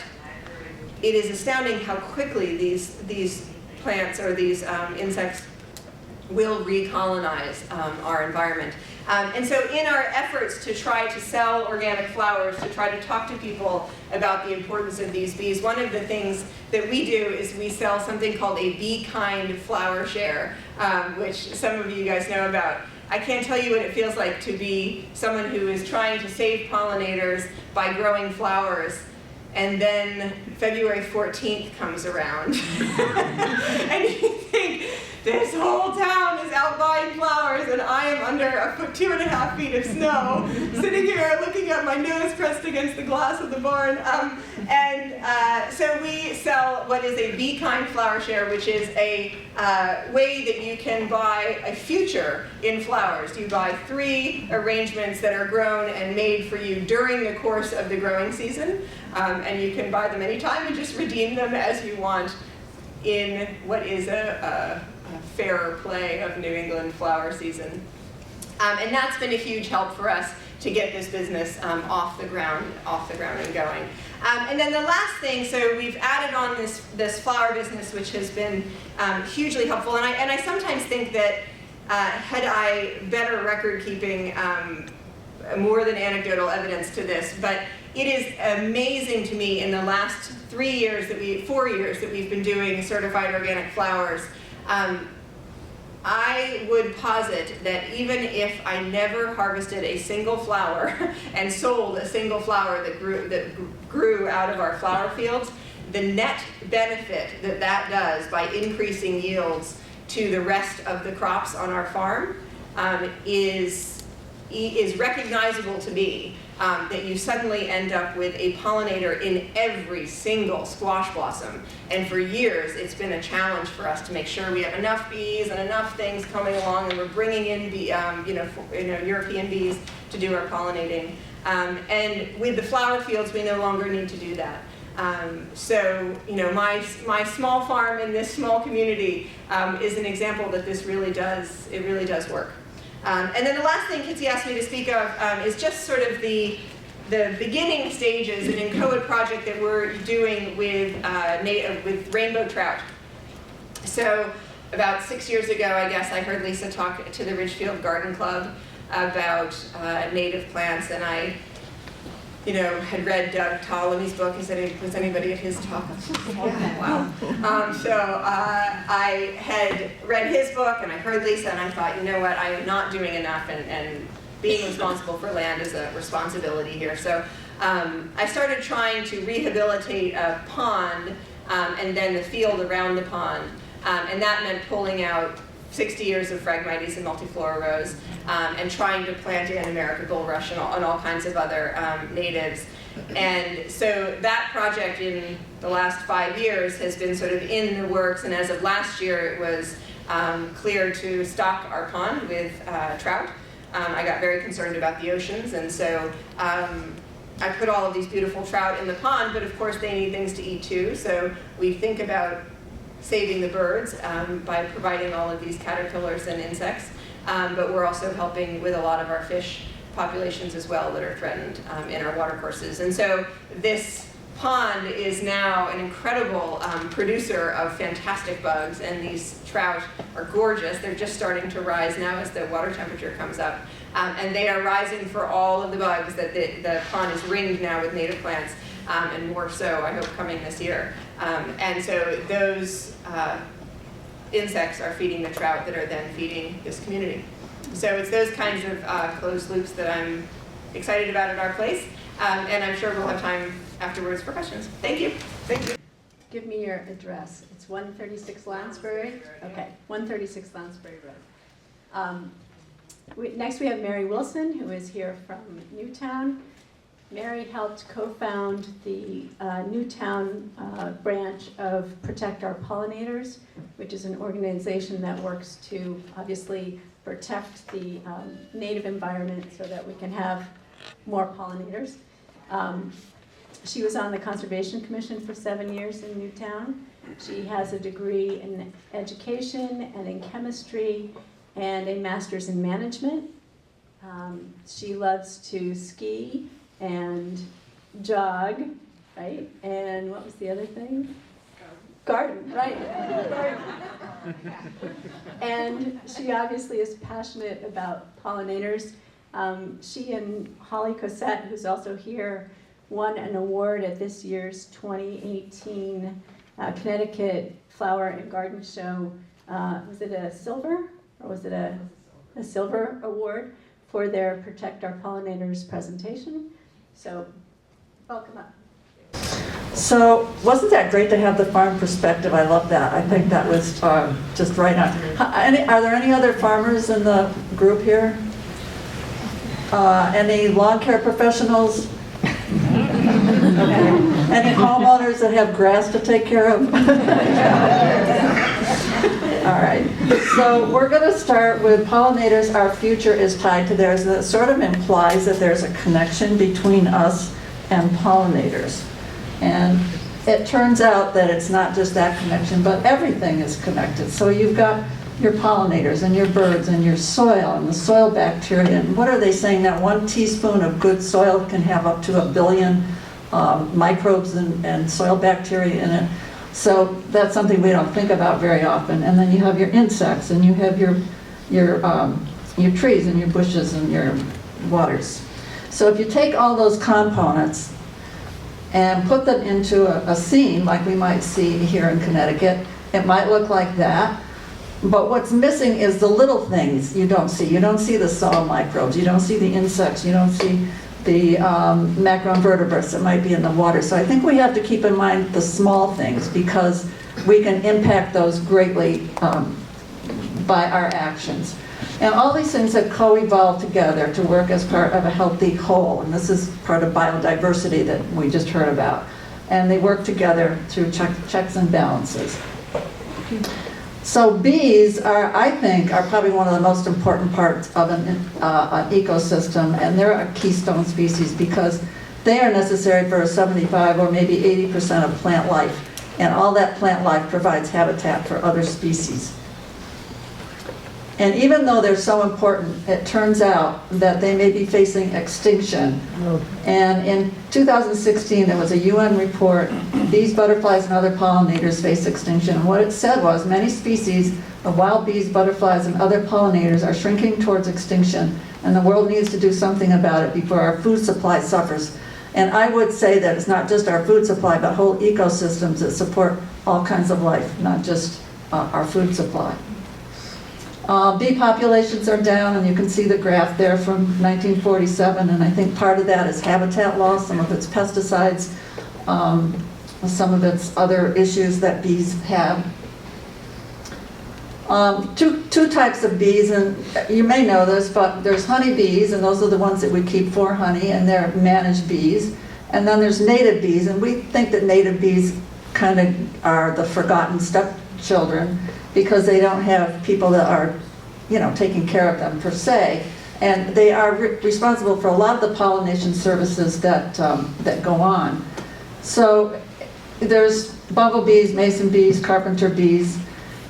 it is astounding how quickly these plants or these insects will recolonize our environment. And so in our efforts to try to sell organic flowers, to try to talk to people about the importance of these bees, one of the things that we do is we sell something called a bee kind flower share, which some of you guys know about. I can't tell you what it feels like to be someone who is trying to save pollinators by growing flowers, and then February 14th comes around. And you think, this whole town is out buying flowers and I am under 2.5 feet of snow, sitting here looking at my nose pressed against the glass of the barn. So we sell what is a bee kind flower share, which is a way that you can buy a future in flowers. You buy 3 arrangements that are grown and made for you during the course of the growing season. And you can buy them anytime and just redeem them as you want in what is a fairer play of New England flower season. And that's been a huge help for us to get this business off the ground and going. And then the last thing, so we've added on this flower business, which has been hugely helpful. And I sometimes think that had I better record keeping, more than anecdotal evidence to this, but it is amazing to me in the last 4 years that we've been doing certified organic flowers. I would posit that even if I never harvested a single flower and sold a single flower that grew out of our flower fields, the net benefit that does by increasing yields to the rest of the crops on our farm is recognizable to me. That you suddenly end up with a pollinator in every single squash blossom. And for years, it's been a challenge for us to make sure we have enough bees and enough things coming along, and we're bringing in European bees to do our pollinating. And with the flower fields, we no longer need to do that. So my small farm in this small community is an example that this really does work. And then the last thing Kitsy asked me to speak of is just sort of the beginning stages, an inchoate project that we're doing with rainbow trout. So about 6 years ago, I guess, I heard Lisa talk to the Ridgefield Garden Club about native plants, and I had read Doug Ptolemy's book. Was anybody at his talk? Wow. So I had read his book, and I heard Lisa, and I thought, you know what, I am not doing enough, and being responsible for land is a responsibility here. So I started trying to rehabilitate a pond and then the field around the pond, and that meant pulling out 60 years of Phragmites and multiflora rose, and trying to plant in American bulrush and all kinds of other natives. And so that project in the last 5 years has been sort of in the works, and as of last year it was cleared to stock our pond with trout. I got very concerned about the oceans, and so I put all of these beautiful trout in the pond, but of course they need things to eat too. So we think about saving the birds by providing all of these caterpillars and insects. But we're also helping with a lot of our fish populations as well that are threatened in our watercourses. And so this pond is now an incredible producer of fantastic bugs, and these trout are gorgeous. They're just starting to rise now as the water temperature comes up. And they are rising for all of the bugs that the pond is ringed now with native plants, and more so, I hope, coming this year. And so those insects are feeding the trout that are then feeding this community. So it's those kinds of closed loops that I'm excited about at our place. And I'm sure we'll have time afterwards for questions. Thank you. Thank you. Give me your address. It's 136 Lansbury? Okay, 136 Lansbury Road. Next we have Mary Wilson, who is here from Newtown. Mary helped co-found the Newtown branch of Protect Our Pollinators, which is an organization that works to obviously protect the native environment so that we can have more pollinators. She was on the Conservation Commission for 7 years in Newtown. She has a degree in education and in chemistry and a master's in management. She loves to ski and jog, right? And what was the other thing? Garden, right. And she obviously is passionate about pollinators. She and Holly Cosette, who's also here, won an award at this year's 2018 Connecticut Flower and Garden Show. Was it a silver, or was it a silver award for their Protect Our Pollinators presentation? So, welcome up. So, wasn't that great to have the farm perspective? I love that. I think that was just right on. Are there any other farmers in the group here? Any lawn care professionals? Okay. Any homeowners that have grass to take care of? All right. So we're going to start with pollinators. Our future is tied to theirs. That sort of implies that there's a connection between us and pollinators. And it turns out that it's not just that connection, but everything is connected. So you've got your pollinators and your birds and your soil and the soil bacteria. And what are they saying? That 1 teaspoon of good soil can have up to 1 billion microbes and soil bacteria in it. So that's something we don't think about very often. And then you have your insects, and you have your trees and your bushes and your waters. So if you take all those components and put them into a scene like we might see here in Connecticut, it might look like that. But what's missing is the little things you don't see. You don't see the soil microbes. You don't see the insects. You don't see the macroinvertebrates that might be in the water. So I think we have to keep in mind the small things, because we can impact those greatly by our actions. And all these things have co-evolved together to work as part of a healthy whole. And this is part of biodiversity that we just heard about. And they work together through checks and balances. So bees are, I think, are probably one of the most important parts of an ecosystem, and they're a keystone species because they are necessary for 75 or maybe 80% of plant life, and all that plant life provides habitat for other species. And even though they're so important, it turns out that they may be facing extinction. And in 2016, there was a UN report, Bees, Butterflies, and Other Pollinators Face Extinction. And what it said was many species of wild bees, butterflies, and other pollinators are shrinking towards extinction, and the world needs to do something about it before our food supply suffers. And I would say that it's not just our food supply, but whole ecosystems that support all kinds of life, not just our food supply. Bee populations are down, and you can see the graph there from 1947, and I think part of that is habitat loss, some of it's pesticides, some of it's other issues that bees have. Two types of bees, and you may know this, but there's honeybees, and those are the ones that we keep for honey, and they're managed bees. And then there's native bees, and we think that native bees kind of are the forgotten stepchildren, because they don't have people that are, taking care of them per se. And they are responsible for a lot of the pollination services that go on. So there's bumblebees, mason bees, carpenter bees,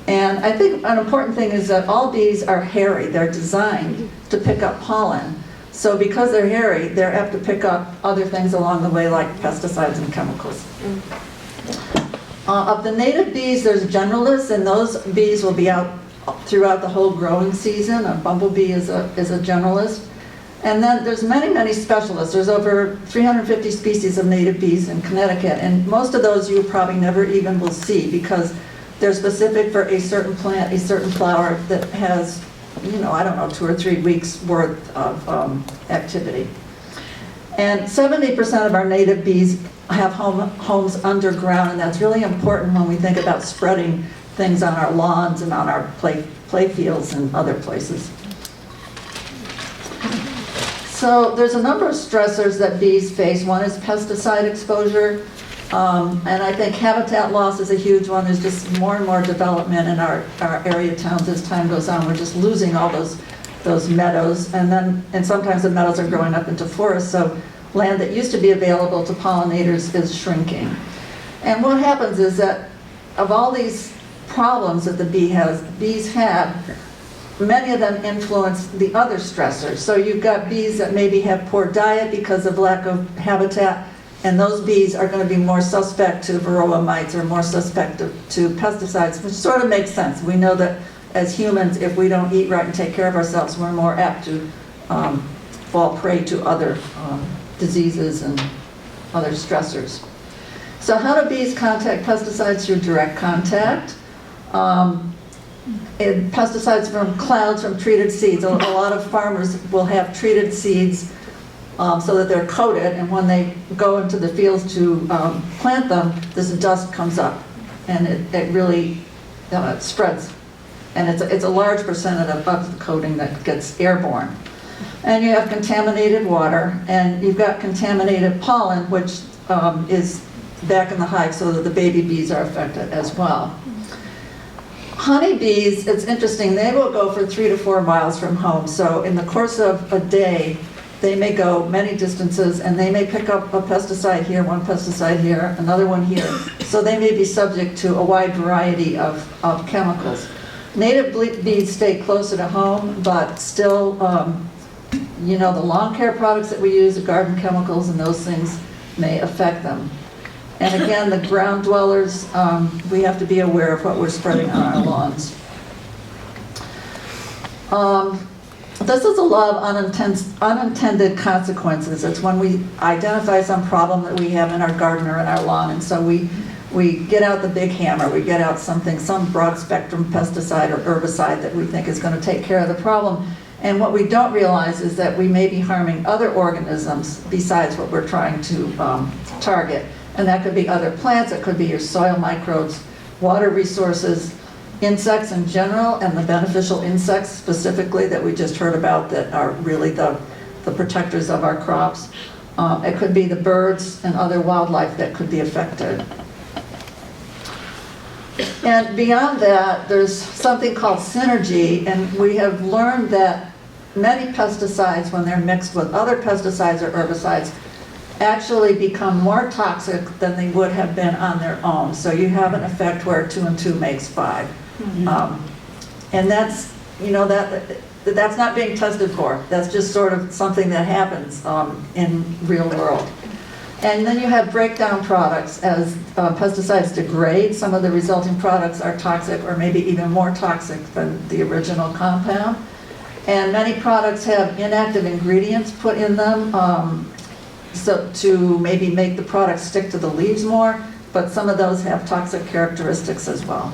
and I think an important thing is that all bees are hairy. They're designed to pick up pollen. So because they're hairy, they're apt to pick up other things along the way, like pesticides and chemicals. Of the native bees, there's generalists, and those bees will be out throughout the whole growing season. A bumblebee is a generalist. And then there's many specialists. There's over 350 species of native bees in Connecticut, and most of those you probably never even will see because they're specific for a certain plant, a certain flower that has, you know, I don't know, 2 or 3 weeks worth of activity. And 70% of our native bees have homes underground, and that's really important when we think about spreading things on our lawns and on our play fields and other places. So there's a number of stressors that bees face. One is pesticide exposure, and I think habitat loss is a huge one. There's just more and more development in our area towns as time goes on. We're just losing all those meadows, and sometimes the meadows are growing up into forests, so land that used to be available to pollinators is shrinking. And what happens is that of all these problems that the bees have, many of them influence the other stressors. So you've got bees that maybe have poor diet because of lack of habitat, and those bees are going to be more suspect to varroa mites or more suspect to pesticides, which sort of makes sense. We know that as humans, if we don't eat right and take care of ourselves, we're more apt to fall prey to other diseases and other stressors. So how do bees contact pesticides? Through direct contact. Pesticides from clouds from treated seeds. A lot of farmers will have treated seeds so that they're coated, and when they go into the fields to plant them, this dust comes up, and it really spreads. And it's a large percentage of the coating that gets airborne. And you have contaminated water, and you've got contaminated pollen, which is back in the hive so that the baby bees are affected as well. Honeybees, it's interesting, they will go for 3 to 4 miles from home. So in the course of a day, they may go many distances, and they may pick up a pesticide here, one pesticide here, another one here. So they may be subject to a wide variety of chemicals. Native bees stay closer to home, but still, you know, the lawn care products that we use, the garden chemicals and those things may affect them. And again, the ground dwellers, we have to be aware of what we're spreading on our lawns. This is a law of unintended consequences. It's when we identify some problem that we have in our garden or in our lawn, and so we get out the big hammer, we get out some broad spectrum pesticide or herbicide that we think is going to take care of the problem. And what we don't realize is that we may be harming other organisms besides what we're trying to target. And that could be other plants, it could be your soil microbes, water resources, insects in general, and the beneficial insects specifically that we just heard about that are really the protectors of our crops. It could be the birds and other wildlife that could be affected. And beyond that, there's something called synergy, and we have learned that many pesticides, when they're mixed with other pesticides or herbicides, actually become more toxic than they would have been on their own. So you have an effect where 2 and 2 makes 5. Mm-hmm. And that's, you know, that's not being tested for. That's just sort of something that happens in real world. And then you have breakdown products. As pesticides degrade, some of the resulting products are toxic or maybe even more toxic than the original compound. And many products have inactive ingredients put in them so to maybe make the product stick to the leaves more, but some of those have toxic characteristics as well.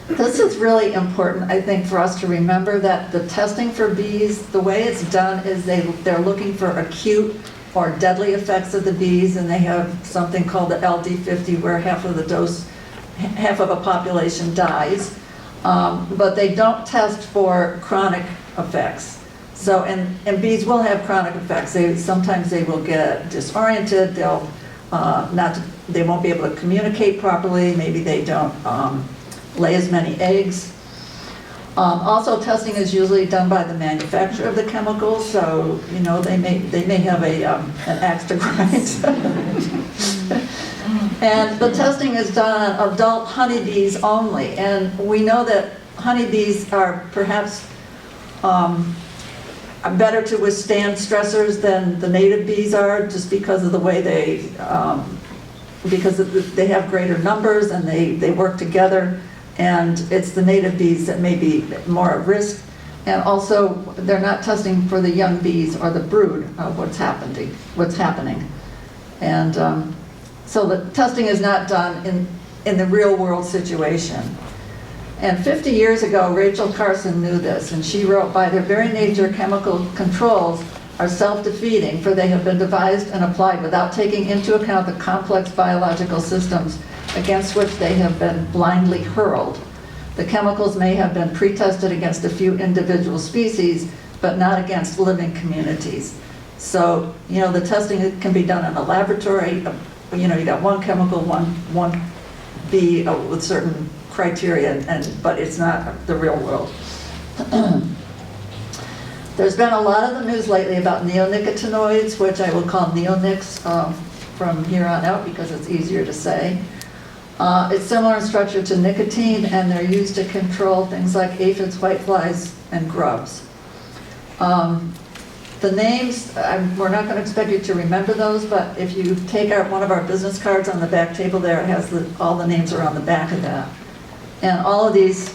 This is really important, I think, for us to remember that the testing for bees, the way it's done is they're looking for acute or deadly effects of the bees, and they have something called the LD50 where half of a population dies, but they don't test for chronic effects. So, and bees will have chronic effects. Sometimes they will get disoriented, they won't be able to communicate properly, maybe they don't lay as many eggs. Also, testing is usually done by the manufacturer of the chemicals, so, you know, they may have an axe to grind. And the testing is done on adult honeybees only, and we know that honeybees are perhaps better to withstand stressors than the native bees are, just because of the way they have greater numbers and they work together, and it's the native bees that may be more at risk. And also, they're not testing for the young bees or the brood of what's happening. And so the testing is not done in the real world situation. And 50 years ago, Rachel Carson knew this, and she wrote, "By their very nature, chemical controls are self-defeating, for they have been devised and applied without taking into account the complex biological systems against which they have been blindly hurled. The chemicals may have been pre-tested against a few individual species, but not against living communities." So, you know, the testing can be done in a laboratory. You know, you got one chemical, one bee with certain criteria, but it's not the real world. There's been a lot of the news lately about neonicotinoids, which I will call neonics from here on out because it's easier to say. It's similar in structure to nicotine, and they're used to control things like aphids, whiteflies, and grubs. The names, we're not going to expect you to remember those, but if you take one of our business cards on the back table there, it has all the names are on the back of that. And all of these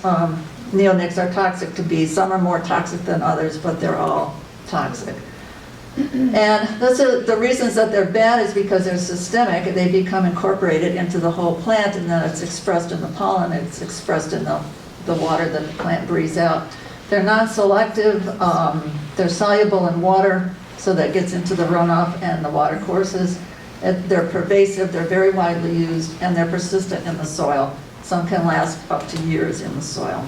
neonics are toxic to bees. Some are more toxic than others, but they're all toxic. And the reasons that they're bad is because they're systemic. They become incorporated into the whole plant, and then it's expressed in the pollen, it's expressed in the water that the plant breathes out. They're non-selective, they're soluble in water, so that gets into the runoff and the water courses. They're pervasive, they're very widely used, and they're persistent in the soil. Some can last up to years in the soil.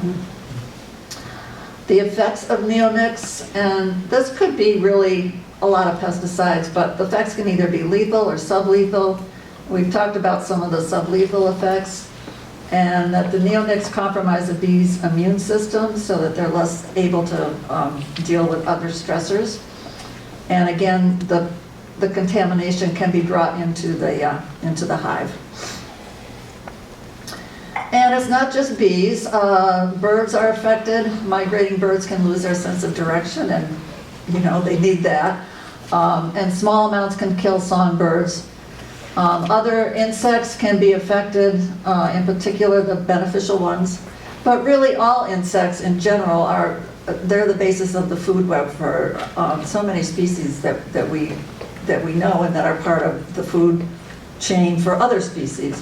The effects of neonics, and this could be really a lot of pesticides, but the effects can either be lethal or sublethal. We've talked about some of the sublethal effects, and that the neonics compromise the bees' immune system so that they're less able to deal with other stressors. And again, the contamination can be brought into the hive. And it's not just bees. Birds are affected. Migrating birds can lose their sense of direction, and you know they need that. And small amounts can kill songbirds. Other insects can be affected, in particular the beneficial ones. But really all insects in general they're the basis of the food web for so many species that we know and that are part of the food chain for other species.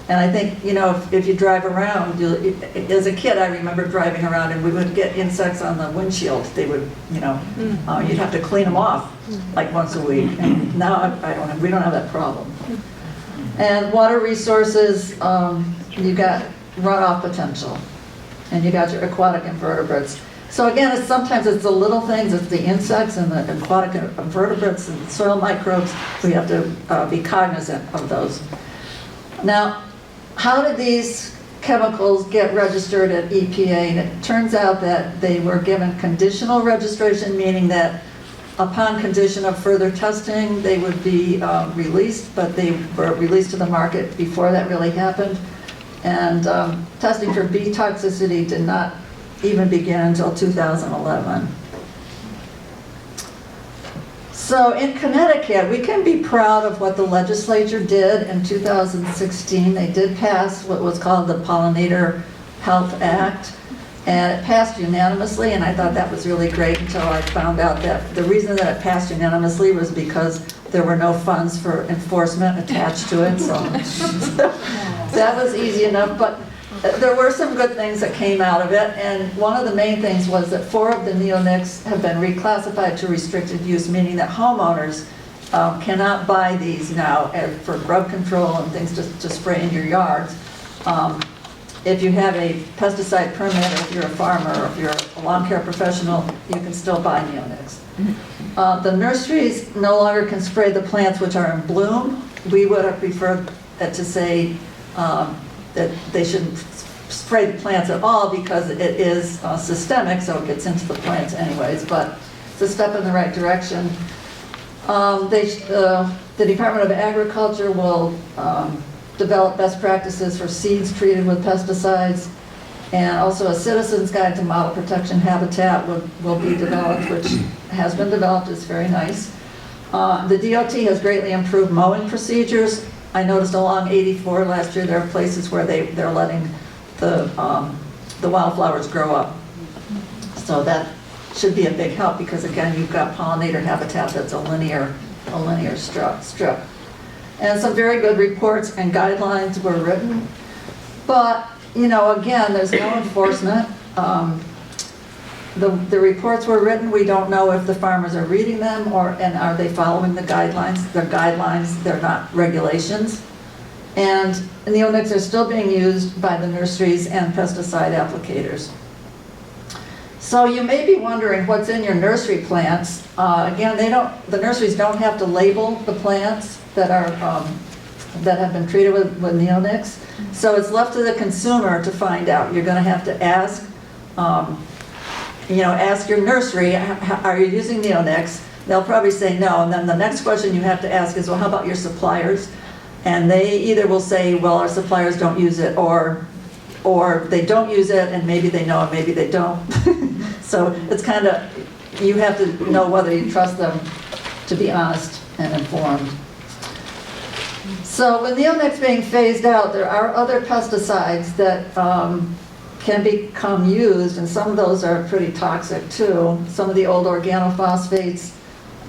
And I think, you know, if you drive around, as a kid I remember driving around and we would get insects on the windshield. They would, you know, you'd have to clean them off like once a week. And now we don't have that problem. And water resources, you got runoff potential, and you got your aquatic invertebrates. So again, sometimes it's the little things, it's the insects and the aquatic invertebrates and soil microbes. We have to be cognizant of those. Now, how did these chemicals get registered at EPA? And it turns out that they were given conditional registration, meaning that upon condition of further testing, they would be released, but they were released to the market before that really happened. And testing for bee toxicity did not even begin until 2011. So in Connecticut, we can be proud of what the legislature did in 2016. They did pass what was called the Pollinator Health Act, and it passed unanimously, and I thought that was really great until I found out that the reason that it passed unanimously was because there were no funds for enforcement attached to it, so that was easy enough. But there were some good things that came out of it, and one of the main things was that 4 of the neonics have been reclassified to restricted use, meaning that homeowners cannot buy these now for grub control and things to spray in your yards. If you have a pesticide permit, or if you're a farmer, or if you're a lawn care professional, you can still buy neonics. The nurseries no longer can spray the plants which are in bloom. We would have preferred that to say that they shouldn't spray the plants at all because it is systemic, so it gets into the plants anyways, but it's a step in the right direction. The Department of Agriculture will develop best practices for seeds treated with pesticides, and also a citizen's guide to model protection habitat will be developed, which has been developed, it's very nice. The DOT has greatly improved mowing procedures. I noticed along 84 last year, there are places where they're letting the wildflowers grow up. So that should be a big help because again, you've got pollinator habitat that's a linear strip. And some very good reports and guidelines were written. But, you know, again, there's no enforcement. The reports were written, we don't know if the farmers are reading them and are they following the guidelines. They're guidelines, they're not regulations. And neonics are still being used by the nurseries and pesticide applicators. So you may be wondering what's in your nursery plants. Again, the nurseries don't have to label the plants that have been treated with neonics. So it's left to the consumer to find out. You're going to have to ask, ask your nursery, are you using neonics? They'll probably say no. And then the next question you have to ask is, well, how about your suppliers? And they either will say, well, our suppliers don't use it, or they don't use it, and maybe they know and maybe they don't. So it's kind of, you have to know whether you trust them to be honest and informed. So with neonics being phased out, there are other pesticides that can become used, and some of those are pretty toxic too. Some of the old organophosphates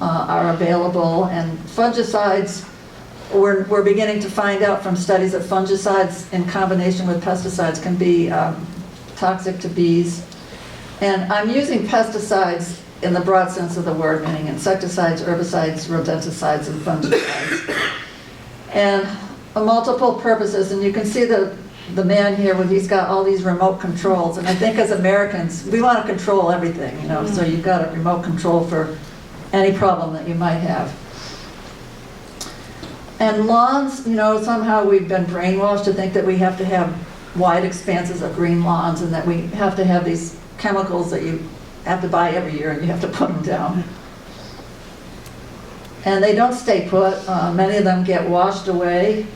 are available, and fungicides, we're beginning to find out from studies that fungicides in combination with pesticides can be toxic to bees. And I'm using pesticides in the broad sense of the word, meaning insecticides, herbicides, rodenticides, and fungicides. And multiple purposes, and you can see the man here with, he's got all these remote controls, and I think as Americans, we want to control everything, you know, so you've got a remote control for any problem that you might have. And lawns, you know, somehow we've been brainwashed to think that we have to have wide expanses of green lawns and that we have to have these chemicals that you have to buy every year and you have to put them down. And they don't stay put. Many of them get washed away,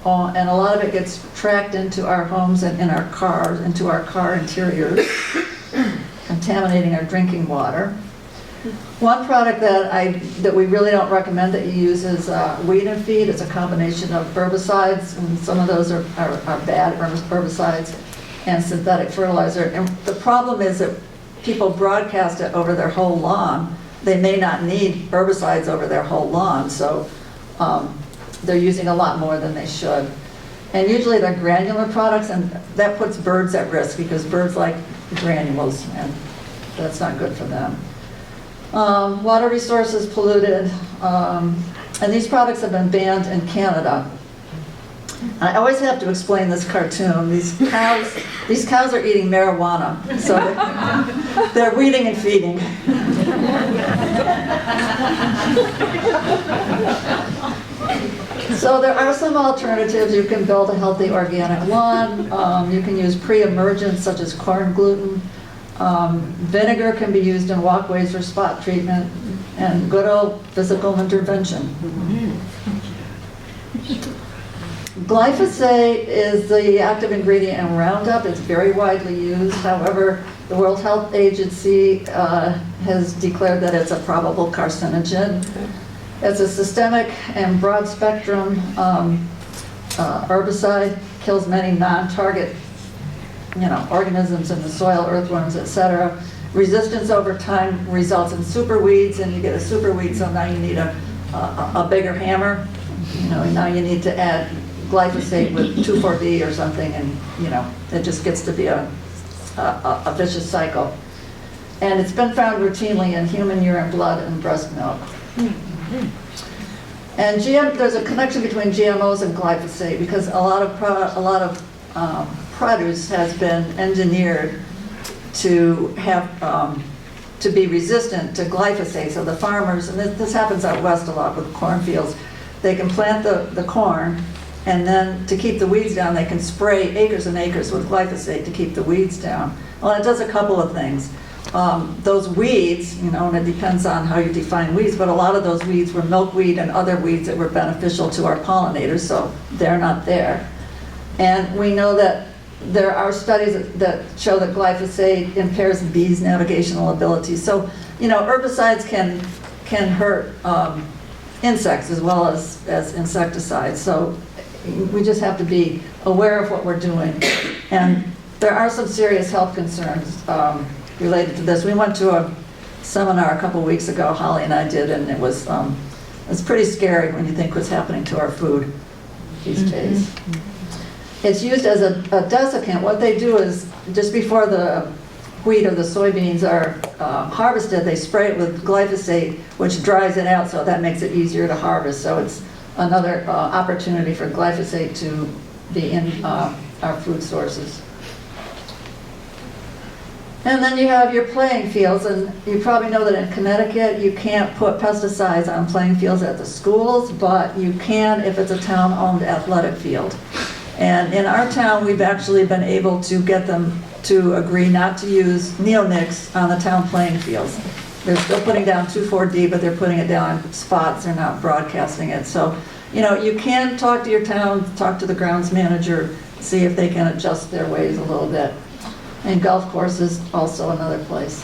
and a lot of it gets tracked into our homes and in our cars, into our car interiors, contaminating our drinking water. One product that we really don't recommend that you use is weed and feed. It's a combination of herbicides, and some of those are bad herbicides, and synthetic fertilizer. And the problem is that people broadcast it over their whole lawn. They may not need herbicides over their whole lawn, so they're using a lot more than they should. And usually they're granular products, and that puts birds at risk because birds like granules, and that's not good for them. Water resources polluted, and these products have been banned in Canada. I always have to explain this cartoon. These cows are eating marijuana, so they're weeding and feeding. So there are some alternatives. You can build a healthy organic lawn. You can use pre-emergents such as corn gluten. Vinegar can be used in walkways for spot treatment, and good old physical intervention. Glyphosate is the active ingredient in Roundup. It's very widely used. However, the World Health Agency has declared that it's a probable carcinogen. It's a systemic and broad spectrum herbicide, kills many non-target organisms in the soil, earthworms, etc. Resistance over time results in superweeds, and you get a superweed, so now you need a bigger hammer. Now you need to add glyphosate with 2,4-D or something, and it just gets to be a vicious cycle. And it's been found routinely in human urine, blood, and breast milk. And there's a connection between GMOs and glyphosate because a lot of produce has been engineered to have to be resistant to glyphosate. So the farmers, and this happens out west a lot with cornfields, they can plant the corn, And then to keep the weeds down, they can spray acres and acres with glyphosate to keep the weeds down. Well, it does a couple of things. Those weeds, you know, and it depends on how you define weeds, but a lot of those weeds were milkweed and other weeds that were beneficial to our pollinators, so they're not there. And we know that there are studies that show that glyphosate impairs bees' navigational abilities. So, you know, herbicides can hurt insects as well as insecticides. So we just have to be aware of what we're doing. And there are some serious health concerns related to this. We went to a seminar a couple weeks ago, Holly and I did, and it was pretty scary when you think what's happening to our food these days. It's used as a desiccant. What they do is, just before the wheat or the soybeans are harvested, they spray it with glyphosate, which dries it out, so that makes it easier to harvest. So it's another opportunity for glyphosate to be in our food sources. And then you have your playing fields, and you probably know that in Connecticut you can't put pesticides on playing fields at the schools, but you can if it's a town-owned athletic field. And in our town, we've actually been able to get them to agree not to use neonics on the town playing fields. They're still putting down 2,4-D, but they're putting it down in spots, they're not broadcasting it. So, you know, you can talk to your town, talk to the grounds manager, see if they can adjust their ways a little bit. And golf course is also another place.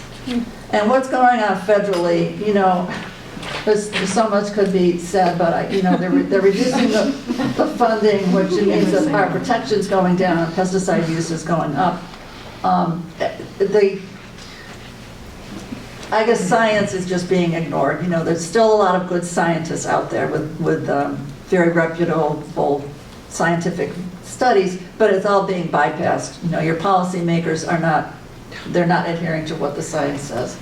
And what's going on federally, you know, there's so much could be said, but you know, they're reducing the funding, which means that our protection's going down and pesticide use is going up. I guess science is just being ignored. You know, there's still a lot of good scientists out there with very reputable scientific studies, but it's all being bypassed. You know, your policymakers are not, they're not adhering to what the science says.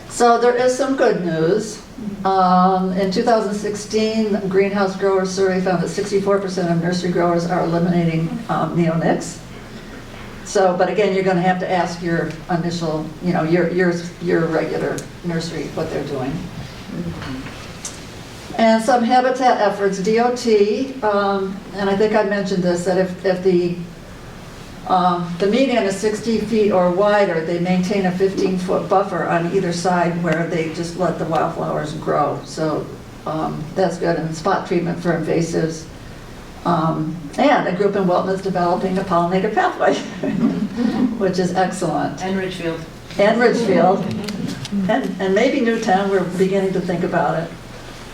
So there is some good news. In 2016, Greenhouse Growers Survey found that 64% of nursery growers are eliminating neonics. So, but again, you're going to have to ask your initial, you know, your regular nursery what they're doing. And some habitat efforts, DOT, and I think I mentioned this, that if the median is 60 feet or wider, they maintain a 15-foot buffer on either side where they just let the wildflowers grow. So that's good. And spot treatment for invasives. And a group in Wilton is developing a Pollinator Pathway, which is excellent. And Ridgefield. And Ridgefield. And maybe Newtown, we're beginning to think about it.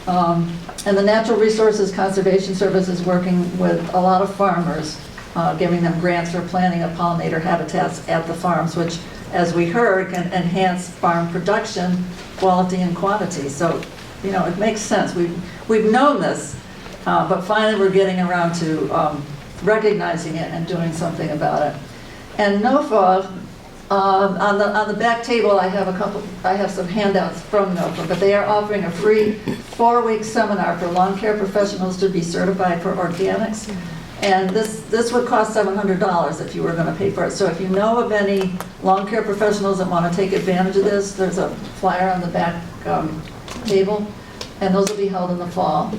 And the Natural Resources Conservation Service is working with a lot of farmers, giving them grants for planting of pollinator habitats at the farms, which, as we heard, can enhance farm production, quality and quantity. So, you know, it makes sense. We've known this, but finally we're getting around to recognizing it and doing something about it. And NOFA, on the back table, I have some handouts from NOFA, but they are offering a free 4-week seminar for lawn care professionals to be certified for organics. And this would cost $700 if you were going to pay for it. So if you know of any lawn care professionals that want to take advantage of this, there's a flyer on the back table, and those will be held in the fall.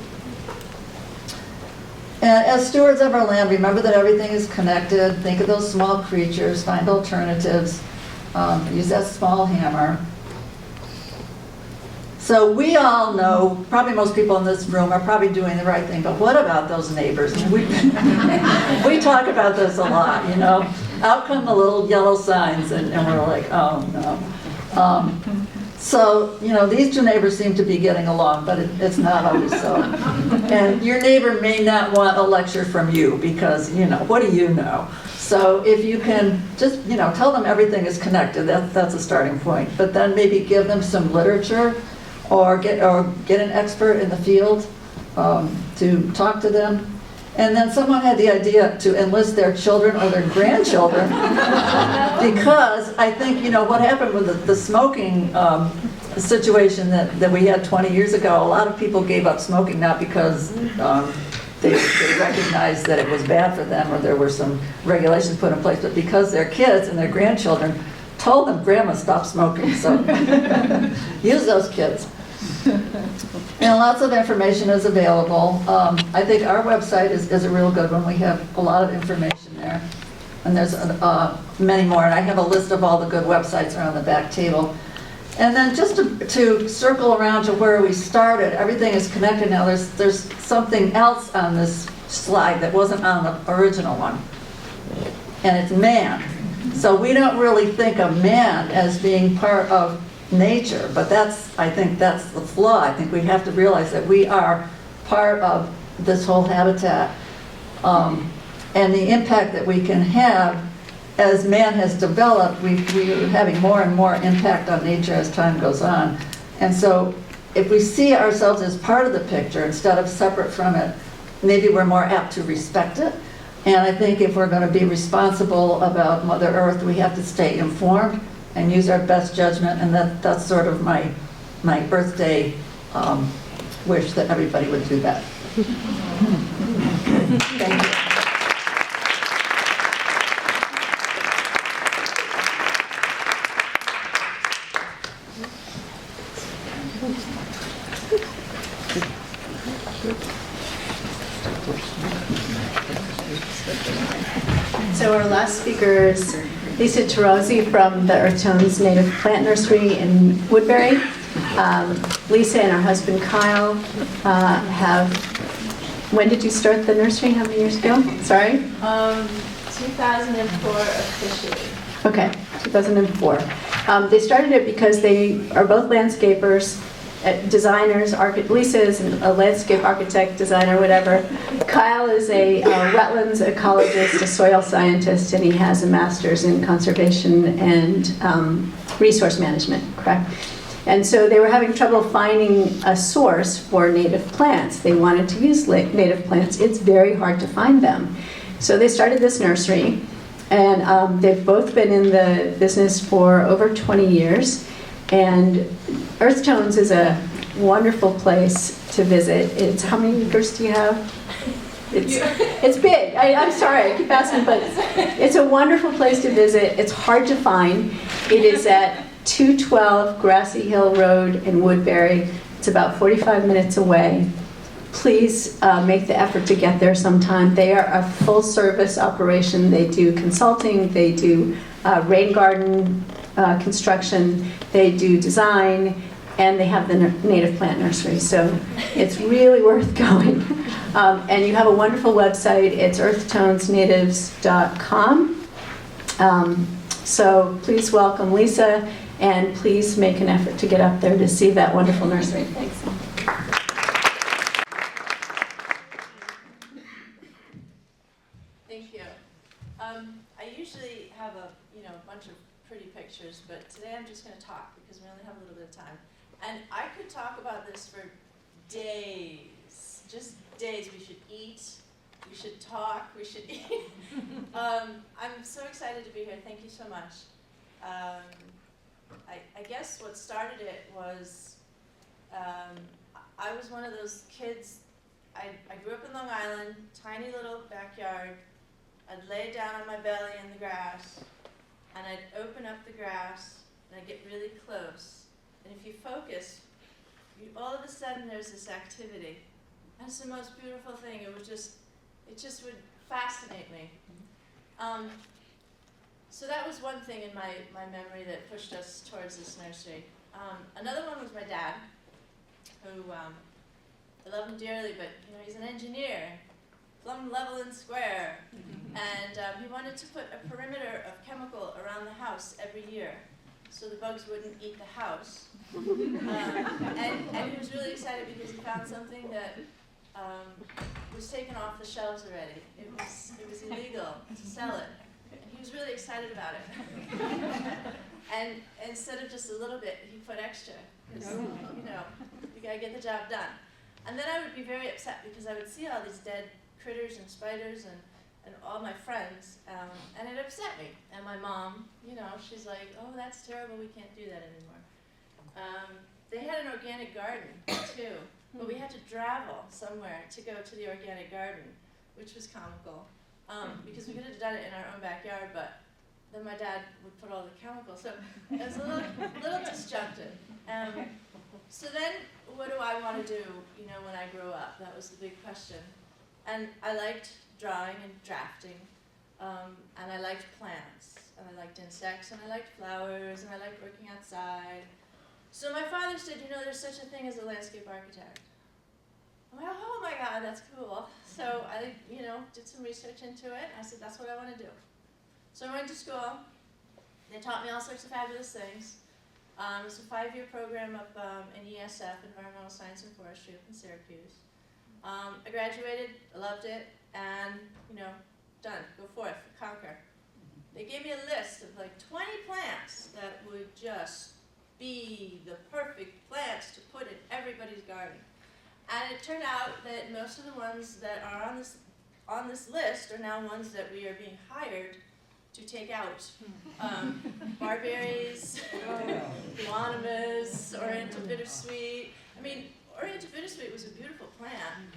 And as stewards of our land, remember that everything is connected. Think of those small creatures, find alternatives, use that small hammer. So we all know, probably most people in this room are probably doing the right thing, but what about those neighbors? We talk about this a lot, you know. Out come the little yellow signs, and we're like, oh no. So, you know, these two neighbors seem to be getting along, but it's not always so. And your neighbor may not want a lecture from you because, you know, what do you know? So if you can just, you know, tell them everything is connected, that's a starting point. But then maybe give them some literature or get an expert in the field to talk to them. And then someone had the idea to enlist their children or their grandchildren because I think, you know, what happened with the smoking situation that we had 20 years ago, a lot of people gave up smoking not because they recognized that it was bad for them or there were some regulations put in place, but because their kids and their grandchildren told them, Grandma, stop smoking. So use those kids. And lots of information is available. I think our website is a real good one. We have a lot of information there. And there's many more, and I have a list of all the good websites around the back table. And then just to circle around to where we started, everything is connected now. There's something else on this slide that wasn't on the original one, and it's man. So we don't really think of man as being part of nature, but I think that's the flaw. I think we have to realize that we are part of this whole habitat, and the impact that we can have as man has developed. We're having more and more impact on nature as time goes on. And so if we see ourselves as part of the picture instead of separate from it, maybe we're more apt to respect it. And I think if we're going to be responsible about Mother Earth, we have to stay informed and use our best judgment, and that's sort of my Earth Day wish that everybody would do that. Thank you. So our last speaker is Lisa Terozzi from the Earth Tones Native Plant Nursery in Woodbury. Lisa and her husband Kyle when did you start the nursery? How many years ago? Sorry? 2004 officially. Okay, 2004. They started it because they are both landscapers, designers. Lisa is a landscape architect, designer, whatever. Kyle is a wetlands ecologist, a soil scientist, and he has a master's in conservation and resource management, correct? And so they were having trouble finding a source for native plants. They wanted to use native plants. It's very hard to find them. So they started this nursery, and they've both been in the business for over 20 years. And Earth Tones is a wonderful place to visit. It's, how many acres do you have? It's big. I'm sorry, I keep asking, but it's a wonderful place to visit. It's hard to find. It is at 212 Grassy Hill Road in Woodbury. It's about 45 minutes away. Please make the effort to get there sometime. They are a full-service operation. They do consulting, they do rain garden construction, they do design, and they have the native plant nursery. So it's really worth going. And you have a wonderful website. It's earthtonesnatives.com. So please welcome Lisa, and please make an effort to get up there to see that wonderful nursery. Thanks. Thank you. I usually have a bunch of pretty pictures, but today I'm just going to talk because we only have a little bit of time. And I could talk about this for days, just days. We should eat, we should talk, we should eat. I'm so excited to be here. Thank you so much. I guess what started it was I was one of those kids. I grew up in Long Island, tiny little backyard. I'd lay down on my belly in the grass, and I'd open up the grass, and I'd get really close. And if you focus, all of a sudden there's this activity. That's the most beautiful thing. It just would fascinate me. So that was one thing in my memory that pushed us towards this nursery. Another one was my dad, who I love him dearly, but he's an engineer, plumb level and square, and he wanted to put a perimeter of chemical around the house every year, so the bugs wouldn't eat the house. And he was really excited because he found something that was taken off the shelves already. It was illegal to sell it. He was really excited about it. And instead of just a little bit, he put extra, because, you gotta get the job done. And then I would be very upset because I would see all these dead critters and spiders and all my friends, and it upset me. And my mom, she's like, oh, that's terrible, we can't do that anymore. They had an organic garden, too, but we had to travel somewhere to go to the organic garden, which was comical. Because we could have done it in our own backyard, but then my dad would put all the chemicals. So it was a little disjunctive. So then, what do I want to do, you know, when I grow up? That was the big question. And I liked drawing and drafting, and I liked plants, and I liked insects, and I liked flowers, and I liked working outside. So my father said, you know, there's such a thing as a landscape architect. I'm like, oh my God, that's cool. So I, you know, did some research into it. I said, that's what I want to do. So I went to school. They taught me all sorts of fabulous things. It's a 5-year program up in ESF, Environmental Science and Forestry, up in Syracuse. I graduated, I loved it, and, you know, done, go forth, conquer. They gave me a list of like 20 plants that would just be the perfect plants to put in everybody's garden. And it turned out that most of the ones that are on this list are now ones that we are being hired to take out. Barberries, guanamas, oriental bittersweet. I mean, oriental bittersweet was a beautiful plant,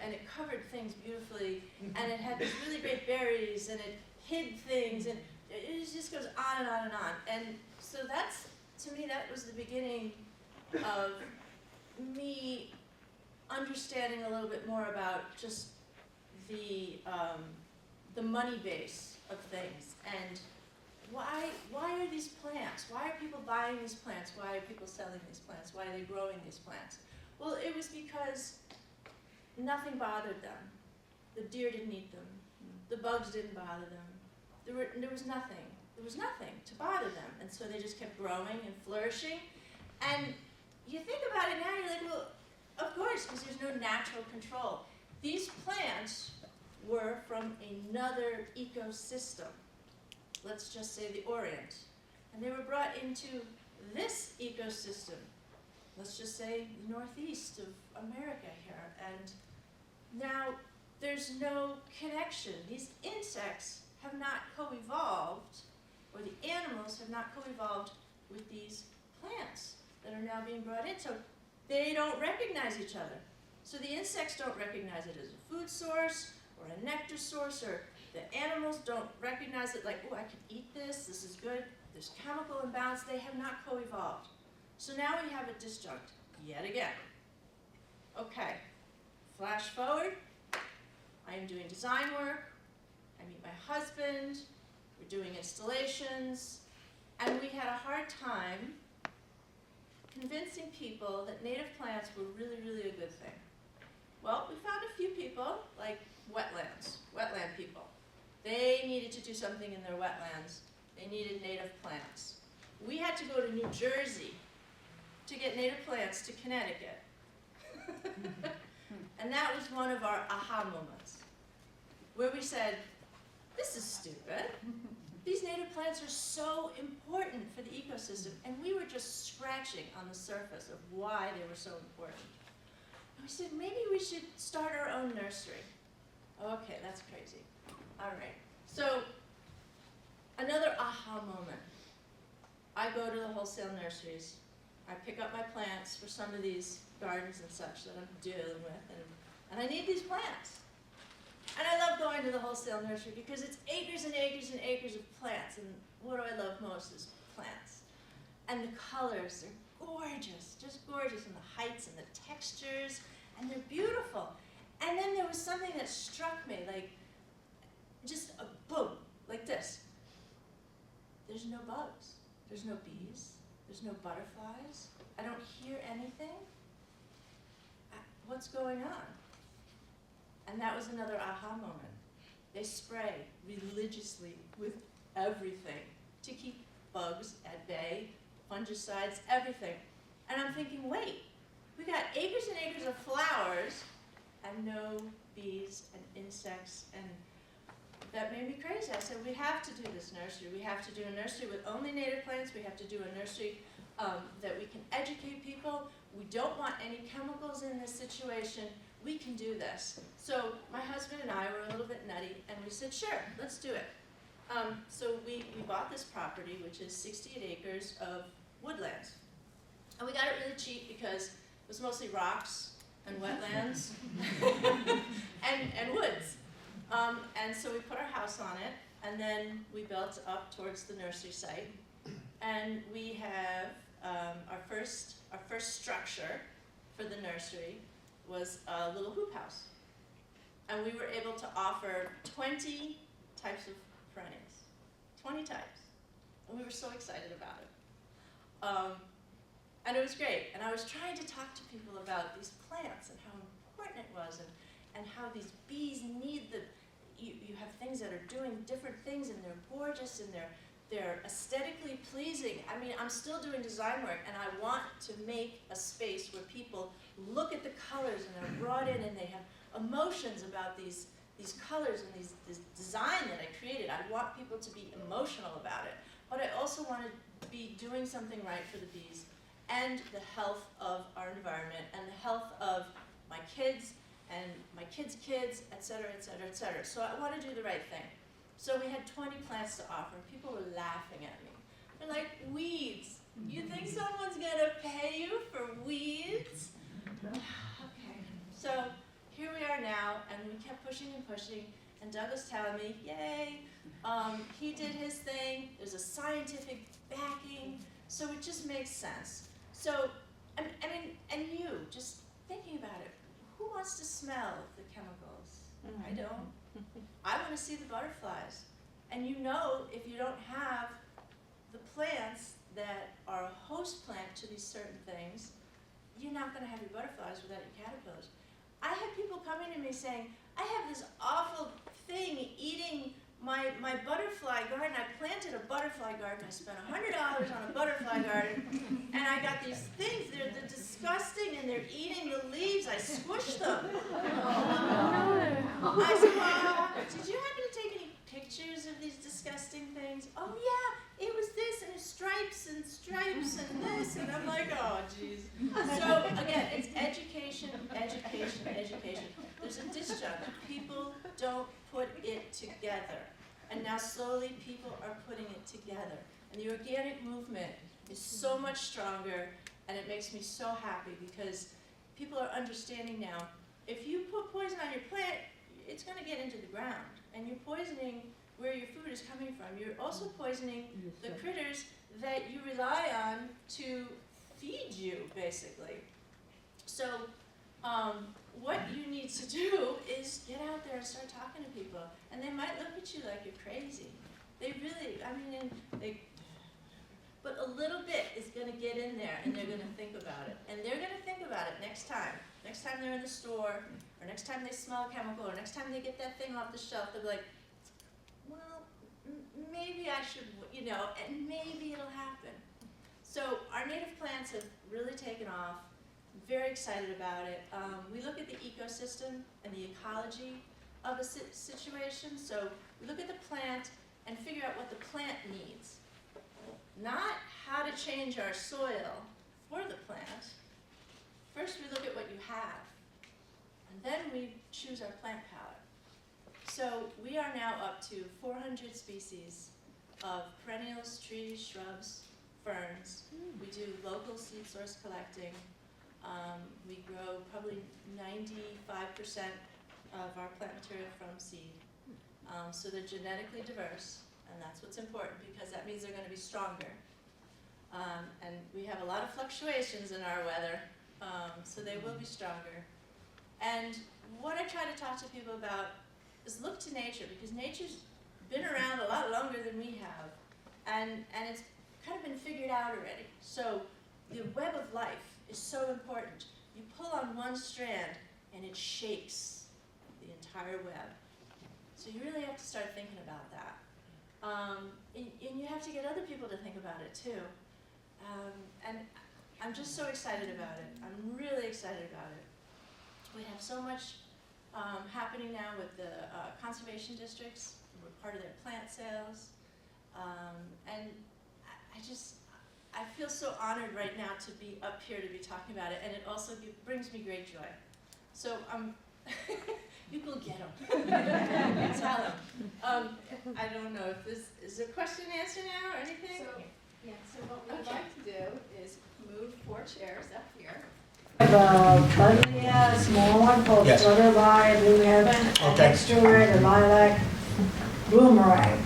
and it covered things beautifully, and it had these really great berries, and it hid things, and it just goes on and on and on. And so that's, to me, that was the beginning of me understanding a little bit more about just the money base of things, and why are these plants? Why are people buying these plants? Why are people selling these plants? Why are they growing these plants? Well, it was because nothing bothered them. The deer didn't eat them. The bugs didn't bother them. There was nothing. There was nothing to bother them, and so they just kept growing and flourishing. And you think about it now, you're like, well, of course, because there's no natural control. These plants were from another ecosystem. Let's just say the Orient. And they were brought into this ecosystem. Let's just say the northeast of America here. And now there's no connection. These insects have not co-evolved, or the animals have not co-evolved with these plants that are now being brought in. So they don't recognize each other. So the insects don't recognize it as a food source or a nectar source, or the animals don't recognize it like, oh, I could eat this, this is good, there's chemical imbalance. They have not co-evolved. So now we have a disjunct yet again. Okay, flash forward, I am doing design work, I meet my husband, we're doing installations, and we had a hard time convincing people that native plants were really, really a good thing. Well, we found a few people, like wetland people. They needed to do something in their wetlands. They needed native plants. We had to go to New Jersey to get native plants to Connecticut. And that was one of our aha moments, where we said, this is stupid. These native plants are so important for the ecosystem, and we were just scratching on the surface of why they were so important. And we said, maybe we should start our own nursery. Okay, that's crazy. All right. So, another aha moment. I go to the wholesale nurseries. I pick up my plants for some of these gardens and such that I'm dealing with, and I need these plants. And I love going to the wholesale nursery because it's acres and acres and acres of plants, and what do I love most is plants. And the colors, they're gorgeous, just gorgeous, and the heights and the textures, and they're beautiful. And then there was something that struck me, like just a boom, like this. There's no bugs, there's no bees, there's no butterflies. I don't hear anything. What's going on? And that was another aha moment. They spray religiously with everything to keep bugs at bay, fungicides, everything. And I'm thinking, wait, we got acres and acres of flowers and no bees and insects, and that made me crazy. I said, we have to do this nursery. We have to do a nursery with only native plants. We have to do a nursery that we can educate people. We don't want any chemicals in this situation. We can do this. So my husband and I were a little bit nutty, and we said, sure, let's do it. So we bought this property, which is 68 acres of woodlands. And we got it really cheap because it was mostly rocks and wetlands and woods. And so we put our house on it, and then we built up towards the nursery site. And we have our first first structure for the nursery was a little hoop house. And we were able to offer 20 types of perennials, 20 types. And we were so excited about it. And it was great. And I was trying to talk to people about these plants and how important it was, and how these bees need you have things that are doing different things, and they're gorgeous, and they're aesthetically pleasing. I mean, I'm still doing design work, and I want to make a space where people look at the colors and are brought in, and they have emotions about these colors and this design that I created. I want people to be emotional about it, but I also want to be doing something right for the bees and the health of our environment and the health of my kids and my kids' kids, et cetera, et cetera, et cetera. So I want to do the right thing. So we had 20 plants to offer, and people were laughing at me. They're like, weeds? You think someone's gonna pay you for weeds? Okay, so here we are now, and we kept pushing and pushing, and Doug was telling me, yay, he did his thing, there's a scientific backing, so it just makes sense. So, I mean, and you, just thinking about it, who wants to smell the chemicals? I don't. I want to see the butterflies. And you know, if you don't have the plants that are a host plant to these certain things, you're not going to have your butterflies without your caterpillars. I had people coming to me saying, I have this awful thing eating my butterfly garden. I planted a butterfly garden. I spent $100 on a butterfly garden, and I got these things. They're disgusting, and they're eating the leaves. I squished them. I said, well, did you happen to take any pictures of these disgusting things? Oh yeah, it was this, and stripes and this, and I'm like, oh geez. So again, it's education, education, education. There's a disjunct. People don't put it together. And now slowly people are putting it together. And the organic movement is so much stronger, and it makes me so happy because people are understanding now, if you put poison on your plant, it's going to get into the ground. And you're poisoning where your food is coming from. You're also poisoning the critters that you rely on to feed you, basically. So what you need to do is get out there and start talking to people. And they might look at you like you're crazy. They really, I mean, but a little bit is going to get in there, and they're going to think about it. And they're going to think about it next time. Next time they're in the store, or next time they smell a chemical, or next time they get that thing off the shelf, they'll be like, well, maybe I should, you know, and maybe it'll happen. So our native plants have really taken off. I'm very excited about it. We look at the ecosystem and the ecology of a situation. So we look at the plant and figure out what the plant needs. Not how to change our soil for the plant. First we look at what you have, and then we choose our plant palette. So we are now up to 400 species of perennials, trees, shrubs, ferns. We do local seed source collecting. We grow probably 95% of our plant material from seed. So they're genetically diverse, and that's what's important because that means they're going to be stronger. And we have a lot of fluctuations in our weather, so they will be stronger. And what I try to talk to people about is look to nature, because nature's been around a lot longer than we have, and it's kind of been figured out already. So the web of life is so important. You pull on one strand, and it shakes the entire web. So you really have to start thinking about that. And you have to get other people to think about it too. And I'm just so excited about it. I'm really excited about it. We have so much happening now with the conservation districts. We're part of their plant sales. And I feel so honored right now to be up here to be talking about it, and it also brings me great joy. So you go get them. Tell them. I don't know if this is a question and answer now or anything. So what we'd like to do is move 4 chairs up here. I have a small one called Yes. Butterfly, and we have next to it a lilac boomerang.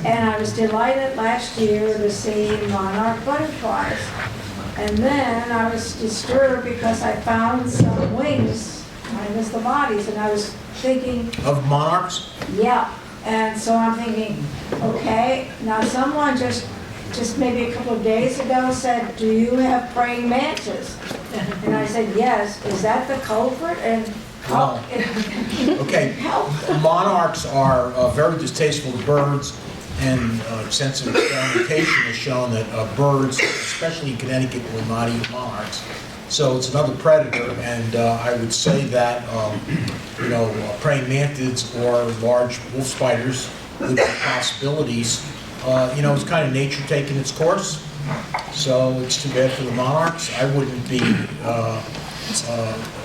And I was delighted last year to see Monarch Butterflies. And then I was disturbed because I found some wings. I missed the bodies, and I was thinking, Of monarchs? yeah. And so I'm thinking, okay, now someone just maybe a couple of days ago said, do you have praying mantis? And I said, yes. Is that the culprit? And No. Okay, help. monarchs are very distasteful to birds, and extensive experimentation has shown that birds, especially in Connecticut, will not eat monarchs. So it's another predator, and I would say that, praying mantids or large wolf spiders would be possibilities. It's kind of nature taking its course, so it's too bad for the monarchs. I wouldn't be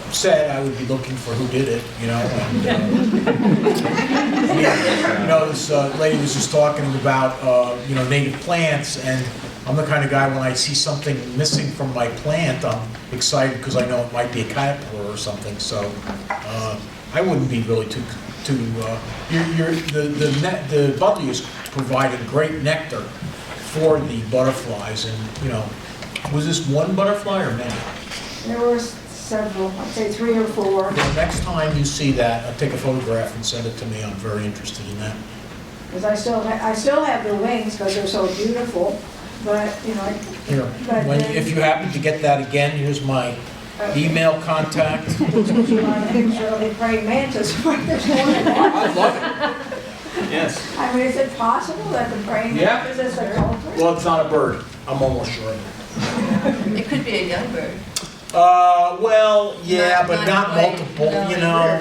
upset. I would be looking for who did it, and this lady was just talking about native plants, and I'm the kind of guy, when I see something missing from my plant, I'm excited because I know it might be a caterpillar or something. So I wouldn't be really too. The butterfly is providing great nectar for the butterflies, and was this one butterfly or many? There were several, I'd say 3 or 4. Well, next time you see that, take a photograph and send it to me. I'm very interested in that. Because I still have the wings because they're so beautiful, but, Here, if you happen to get that again, here's my email contact. Surely praying mantis for this morning. I love it. Yes. I mean, is it possible that the praying Yeah. mantis is the culprit? Well, it's not a bird. I'm almost sure. It could be a young bird. Well, yeah, Not- but not not quite. multiple, No,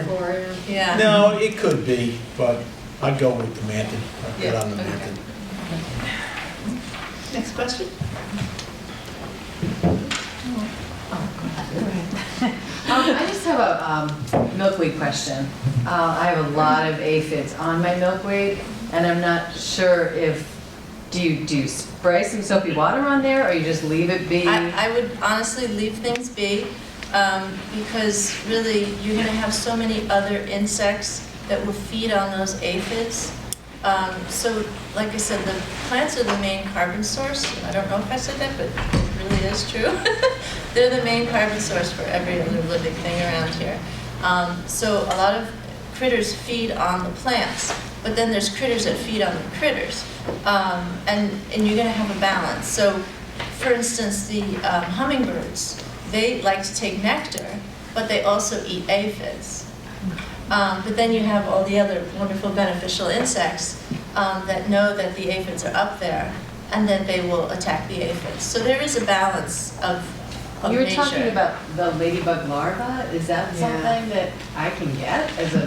Yeah. No, it could be, but I'd go with the mantid. I'd Yeah, bet on the okay. mantid. Next question? I just have a milkweed question. I have a lot of aphids on my milkweed, and I'm not sure if, do you spray some soapy water on there, or you just leave it be? I would honestly leave things be, because really, you're gonna have so many other insects that will feed on those aphids. So, like I said, the plants are the main carbon source. I don't know if I said that, but it really is true. They're the main carbon source for every other living thing around here. So a lot of critters feed on the plants, but then there's critters that feed on the critters. And you're gonna have a balance. So, for instance, the hummingbirds, they like to take nectar, but they also eat aphids. But then you have all the other wonderful beneficial insects that know that the aphids are up there, and then they will attack the aphids. So there is a balance of You were nature. talking about the ladybug larva, is that Yeah. something that I can get as a,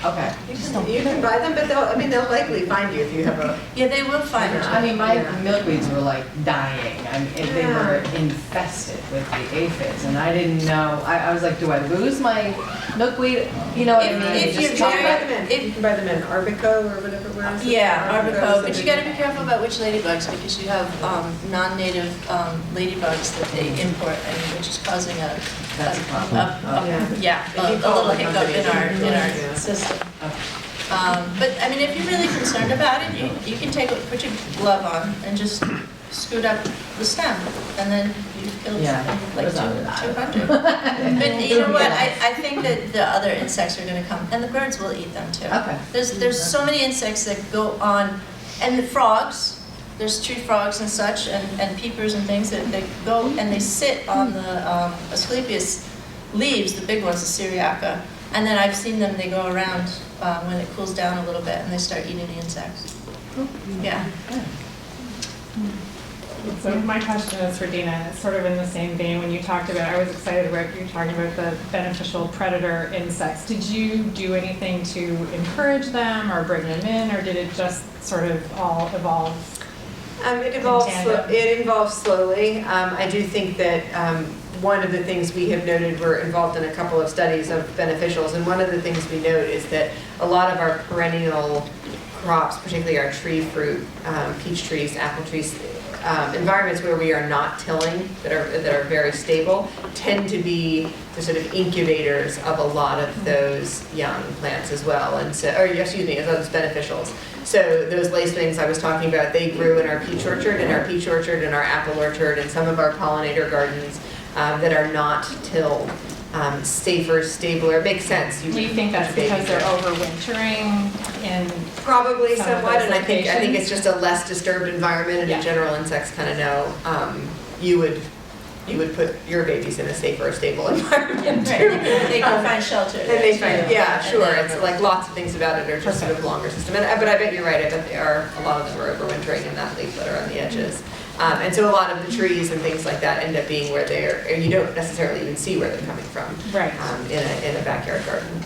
okay. You can buy them, but they'll likely find you if you have a. Yeah, they will find you. I mean, my Yeah. milkweeds were like dying, they were infested with the aphids, and I didn't know, I was like, do I lose my milkweed, you know what I mean? If Just you're talk very- about- You can buy them in Arbico or whatever. Where is it? Yeah, Arbico, but Arbico's you gotta be careful about which ladybugs, because you have non-native ladybugs that they import, and which is causing That's a problem. yeah, If a you call little the hiccup company, in our yeah. system. But, I mean, if you're really concerned about it, you can put your glove on and just scoot up the stem, and then you've killed Yeah, like it was on 200. But you know what, I think that the other insects are gonna come, and the birds will eat them too. Okay. There's so many insects that go on, and the frogs, there's tree frogs and such, and peepers and things that they go and they sit on the Asclepias leaves, the big ones, the Syriaca, and then I've seen them, they go around when it cools down a little bit, and they start eating the insects. Yeah. So my question is for Dina, it's sort of in the same vein when you talked about, I was excited about you talking about the beneficial predator insects. Did you do anything to encourage them or bring them in, or did it just sort of all evolve? It evolves. tandem. It evolves slowly. I do think that one of the things we have noted, we're involved in a couple of studies of beneficials, and one of the things we note is that a lot of our perennial crops, particularly our tree fruit, peach trees, apple trees, environments where we are not tilling, that are very stable, tend to be the sort of incubators of a lot of those young plants as well, and so, or excuse me, those beneficials. So those lacewings I was talking about, they grew in our peach orchard, and our apple orchard, and some of our pollinator gardens that are not tilled. Safer, stabler, makes sense. Do you think that's because they're overwintering in? Probably some of somewhat, those and I think locations? it's just a less disturbed environment, and Yeah. in general, insects kind of know you would put your babies in a safer, stable environment too. They can find shelter And there they too. find, yeah, And sure, then- it's like lots of things about it are just sort of longer system, but I bet you're right, I bet they are, a lot of them are overwintering in that leaf litter on the edges. And so a lot of the trees and things like that end up being where they're, you don't necessarily even see where they're coming from. Right. In a backyard garden.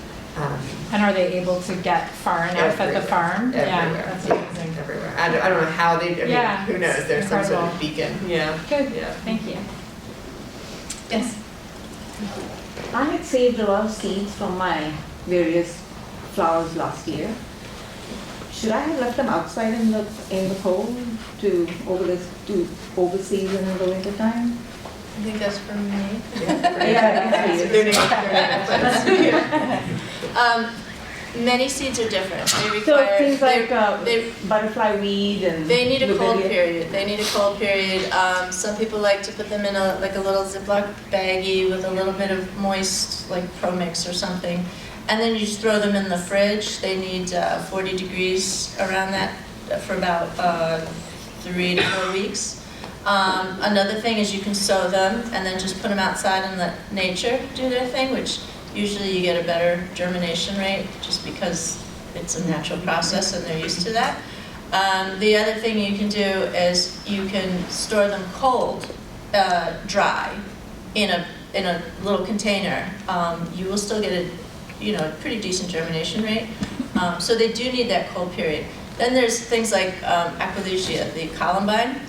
And are they able to get far enough at the farm? Yeah, Everywhere. that's Yeah, amazing. everywhere. I don't know how they, I mean, Yeah, who knows, it's there's some sort incredible. of beacon, yeah. Good, Yeah. thank you. Yes. I had saved a lot of seeds from my various flowers last year. Should I have left them outside in the cold to overseason in the winter time? I think that's for me. Many seeds are different. They So require, things like they- butterfly weed and. They need a cold lobelia. period. They need a cold period. Some people like to put them in a little Ziploc baggie with a little bit of moist, like Pro-Mix or something. And then you just throw them in the fridge. They need 40 degrees around that for about 3 to 4 weeks. Another thing is you can sow them and then just put them outside and let nature do their thing, which usually you get a better germination rate just because it's a natural process and they're used to that. The other thing you can do is you can store them cold, dry, in a little container. You will still get a pretty decent germination rate. So they do need that cold period. Then there's things like Aquilegia, the columbine.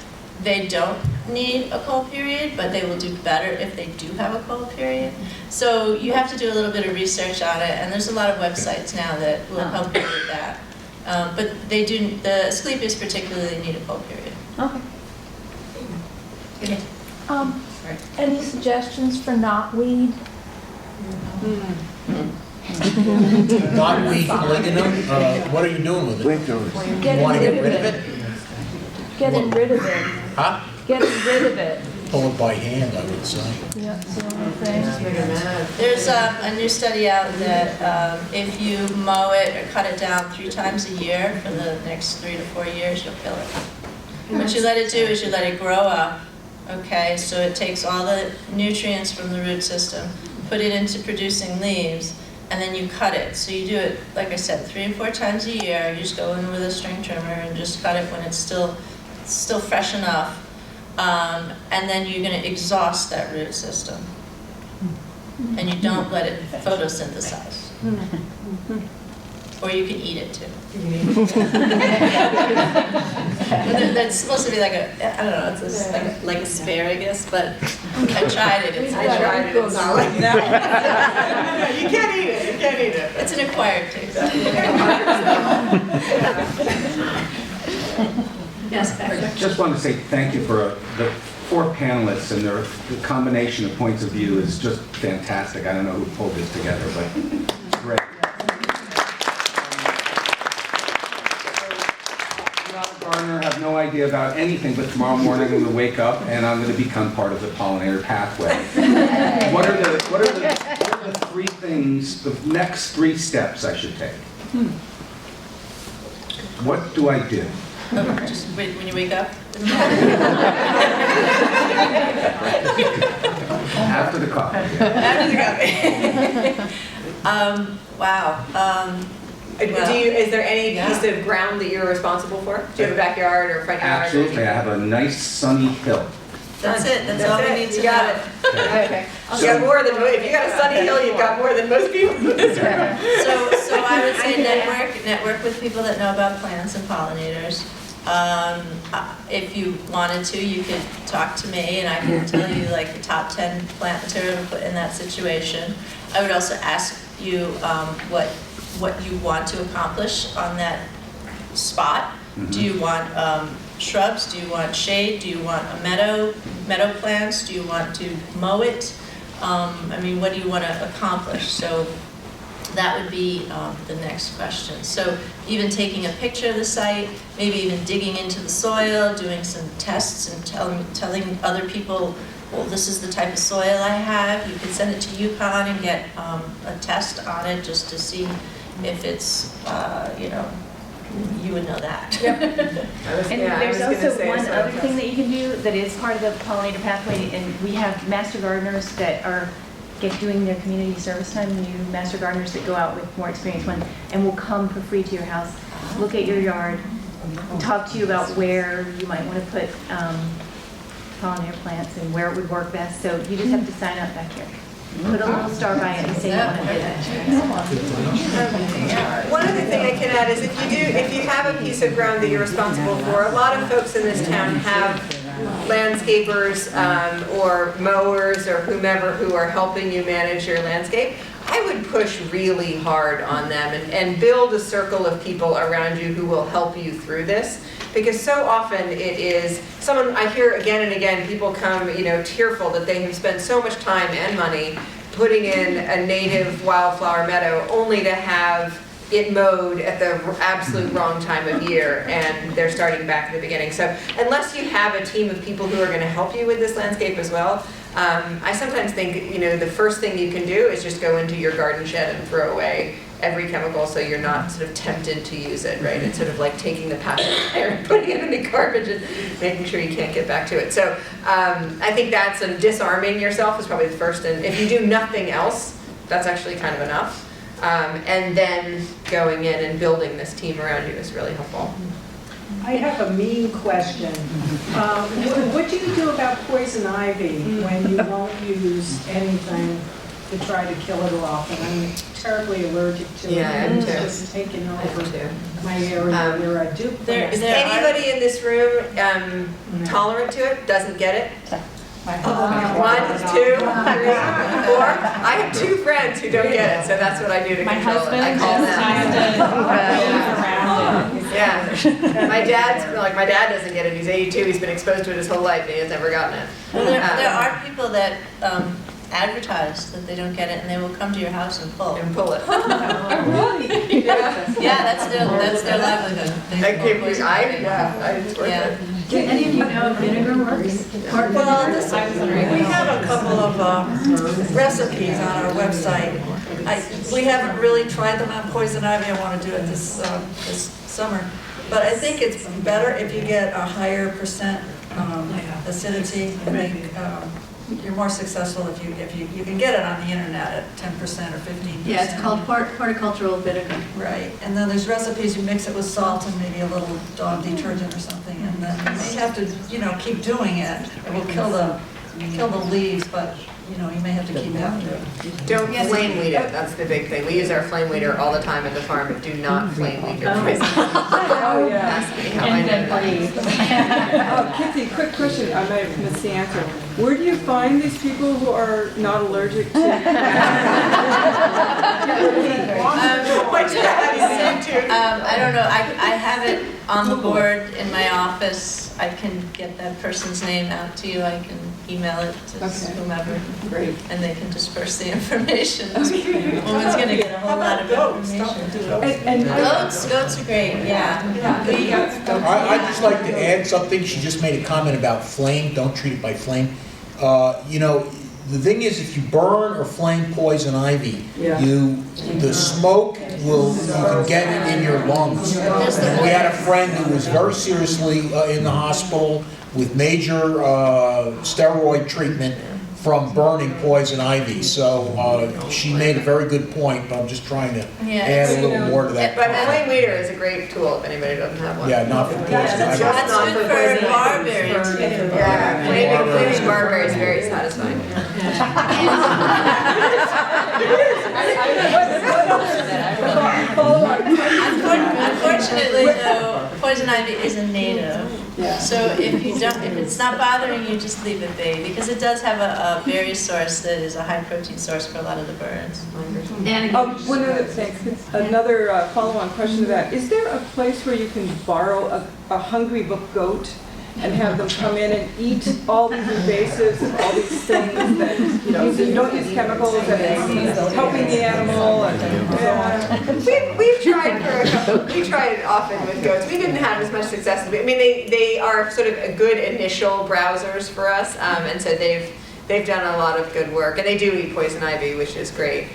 They don't need a cold period, but they will do better if they do have a cold period. So you have to do a little bit of research on it, and there's a lot of websites now that will help you with that. But they do, the Asclepias particularly need a cold period. Okay. Any suggestions for knotweed? Knotweed lignum, what are you doing with it? You wanna get rid of it? Getting rid of it. Huh? Getting rid of it. Pull it by hand, I would say. Yeah, it's the only thing. There's a new study out that if you mow it or cut it down 3 times a year for the next 3 to 4 years, you'll kill it. What you let it do is you let it grow up, okay? So it takes all the nutrients from the root system, put it into producing leaves, and then you cut it. So you do it, like I said, 3 and 4 times a year. You just go in with a string trimmer and just cut it when it's still fresh enough. And then you're going to exhaust that root system. And you don't let it photosynthesize. Or you can eat it too. That's supposed to be like I don't know, it's this, like asparagus, but I tried it. It's not like that. You can't eat it. You can't eat it. It's an acquired taste. Yes, I just want to say thank you for the 4 panelists, and the combination of points of view is just fantastic. I don't know who pulled this together, but great. Gardener, have no idea about anything, but tomorrow morning I'm going to wake up and I'm going to become part of the Pollinator Pathway. What are the 3 things, the next 3 steps I should take? What do I do? Just wait when you wake up. After the coffee. After the coffee. Wow. Is there any Yeah. piece of ground that you're responsible for? Do you have a backyard or a front yard? Absolutely, I have a nice sunny hill. That's it. That's all we need to You got know. it. Okay. You got more than, if you got a sunny hill, you've got more than most people in this room. So I would say network with people that know about plants and pollinators. If you wanted to, you could talk to me and I can tell you like the top 10 plant material to put in that situation. I would also ask you what you want to accomplish on that spot. Do you want shrubs? Do you want shade? Do you want a meadow plants? Do you want to mow it? I mean, what do you want to accomplish? So that would be the next question. So even taking a picture of the site, maybe even digging into the soil, doing some tests and telling other people, well, this is the type of soil I have. You can send it to UConn and get a test on it just to see if it's, you would know that. And there's also one other thing that you can do that is part of the pollinator pathway, and we have master gardeners that are doing their community service time, new master gardeners that go out with more experienced ones, and will come for free to your house, look at your yard, talk to you about where you might want to put pollinator plants and where it would work best. So you just have to sign up back here. Put a little star by it and say you want to do that. One other thing I can add is if you have a piece of ground that you're responsible for, a lot of folks in this town have landscapers or mowers or whomever who are helping you manage your landscape. I would push really hard on them and build a circle of people around you who will help you through this. Because so often it is someone, I hear again and again, people come, tearful that they have spent so much time and money putting in a native wildflower meadow only to have it mowed at the absolute wrong time of year, and they're starting back at the beginning. So unless you have a team of people who are going to help you with this landscape as well, I sometimes think, the first thing you can do is just go into your garden shed and throw away every chemical so you're not sort of tempted to use it, right? It's sort of like taking the pacifier and putting it in the garbage and making sure you can't get back to it. So I think that sort of disarming yourself is probably the first, and if you do nothing else, that's actually kind of enough. And then going in and building this team around you is really helpful. I have a mean question. What do you do about poison ivy when you won't use anything to try to kill it off? And I'm terribly allergic to it. It's just taken over my area where I do plant. Is anybody in this room tolerant to it, doesn't get it? 1, 2, 3, 4. I have 2 friends who don't get it, so that's what I do to control it. I call them. Yeah. My dad doesn't get it. He's 82. He's been exposed to it his whole life, and he has never gotten it. Well, there are people that advertise that they don't get it, and they will come to your house and pull. And pull it. Yeah, that's their livelihood. Do any of you know if vinegar works? Well, we have a couple of recipes on our website. We haven't really tried them on poison ivy. I want to do it this summer. But I think it's better if you get a higher percent acidity. I think you're more successful if you can get it on the internet at 10% or 15%. Yeah, it's called horticultural vinegar. Right, and then there's recipes, you mix it with salt and maybe a little dog detergent or something, and then you may have to, keep doing it. It will kill the leaves, but, you may have to keep after it. Don't flame weed it, that's the big thing. We use our flame weeder all the time at the farm, but do not flame weed your poison. Oh, yeah. Ask me how I know that. Kitty, quick question, I might have missed the answer. Where do you find these people who are not allergic to? I don't know. I have it on the board in my office. I can get that person's name out to you. I can email it to whomever. Great. And they can disperse the information. This woman's going to get a whole lot of information. Goats are great, yeah. I'd just like to add something. She just made a comment about flame. Don't treat it by flame. The thing is, if you burn or flame poison ivy, the smoke you can get it in your lungs. And we had a friend who was very seriously in the hospital with major steroid treatment from burning poison ivy. So she made a very good point, but I'm just trying to add a little more to that. But flame weeder is a great tool if anybody doesn't have one. Yeah, not for poison ivy. That's good for barberry too. Yeah, flaming barberry is very satisfying. Unfortunately, though, poison ivy is a native. Yeah. So if it's not bothering you, just leave it be, because it does have a berry source that is a high protein source for a lot of the birds. One other thing, another follow-on question to that. Is there a place where you can borrow a hungry goat and have them come in and eat all these invasives and all these things that, so you don't use chemicals and it's helping the animal and so on? We've tried often with goats. We didn't have as much success. I mean, they are sort of a good initial browsers for us, and so they've done a lot of good work, and they do eat poison ivy, which is great.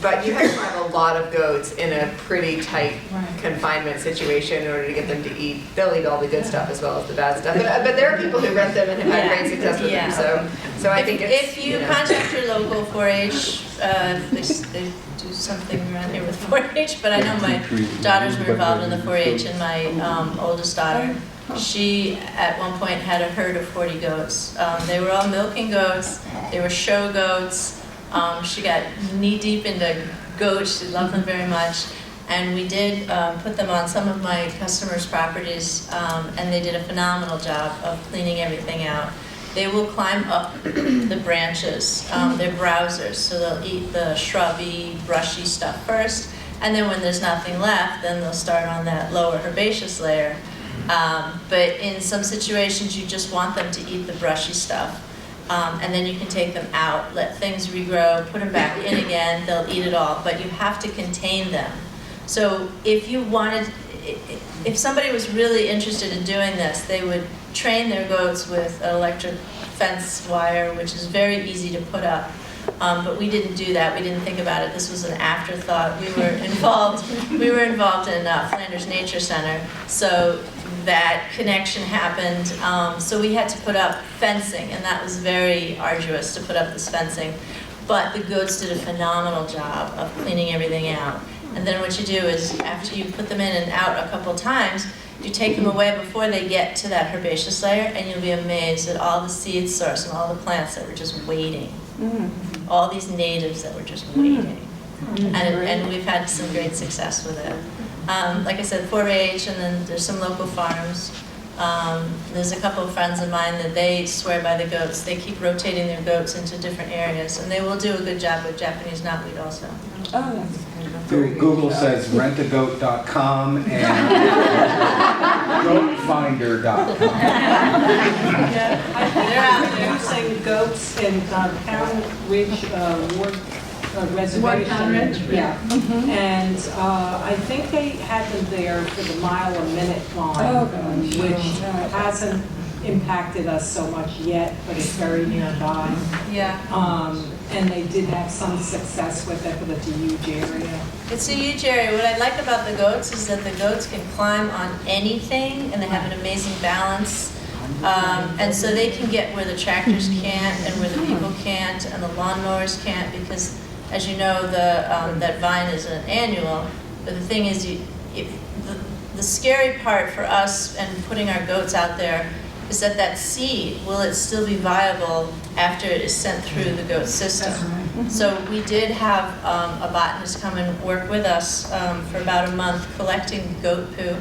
But you have to have a lot of goats in a pretty tight confinement situation in order to get them to eat. They'll eat all the good stuff as well as the bad stuff. But there are people who rent them and have had great success with them. So I think it's, if you contact your local 4-H, they do something around here with 4-H. But I know my daughters were involved in the 4-H, and my oldest daughter, she at one point had a herd of 40 goats. They were all milking goats. They were show goats. She got knee-deep into goats. She loved them very much. And we did put them on some of my customers' properties, and they did a phenomenal job of cleaning everything out. They will climb up the branches. They're browsers, so they'll eat the shrubby, brushy stuff first, and then when there's nothing left, then they'll start on that lower herbaceous layer. But in some situations, you just want them to eat the brushy stuff. And then you can take them out, let things regrow, put them back in again, they'll eat it all, but you have to contain them. So if somebody was really interested in doing this, they would train their goats with an electric fence wire, which is very easy to put up. But we didn't do that, we didn't think about it, this was an afterthought. We were involved in Flanders Nature Center, so that connection happened. So we had to put up fencing, and that was very arduous to put up this fencing. But the goats did a phenomenal job of cleaning everything out. And then what you do is, after you put them in and out a couple times, you take them away before they get to that herbaceous layer, and you'll be amazed at all the seed source and all the plants that were just waiting. All these natives that were just waiting. And we've had some great success with it. Like I said, 4-H, and then there's some local farms. There's a couple of friends of mine that they swear by the goats. They keep rotating their goats into different areas, and they will do a good job with Japanese knotweed also. Google says rentagoat.com and goatfinder.com. I've been using goats in Pound Ridge Ward Reservation. Yeah. And I think they had them there for the mile a minute line, which hasn't impacted us so much yet, but it's very nearby. Yeah. And they did have some success with it, but it's a huge area. It's a huge area. What I like about the goats is that the goats can climb on anything, and they have an amazing balance. And so they can get where the tractors can't, and where the people can't, and the lawnmowers can't, because, as you know, that vine is an annual. But the thing is, the scary part for us and putting our goats out there is that seed, will it still be viable after it is sent through the goat system? So we did have a botanist come and work with us for about a month collecting goat poop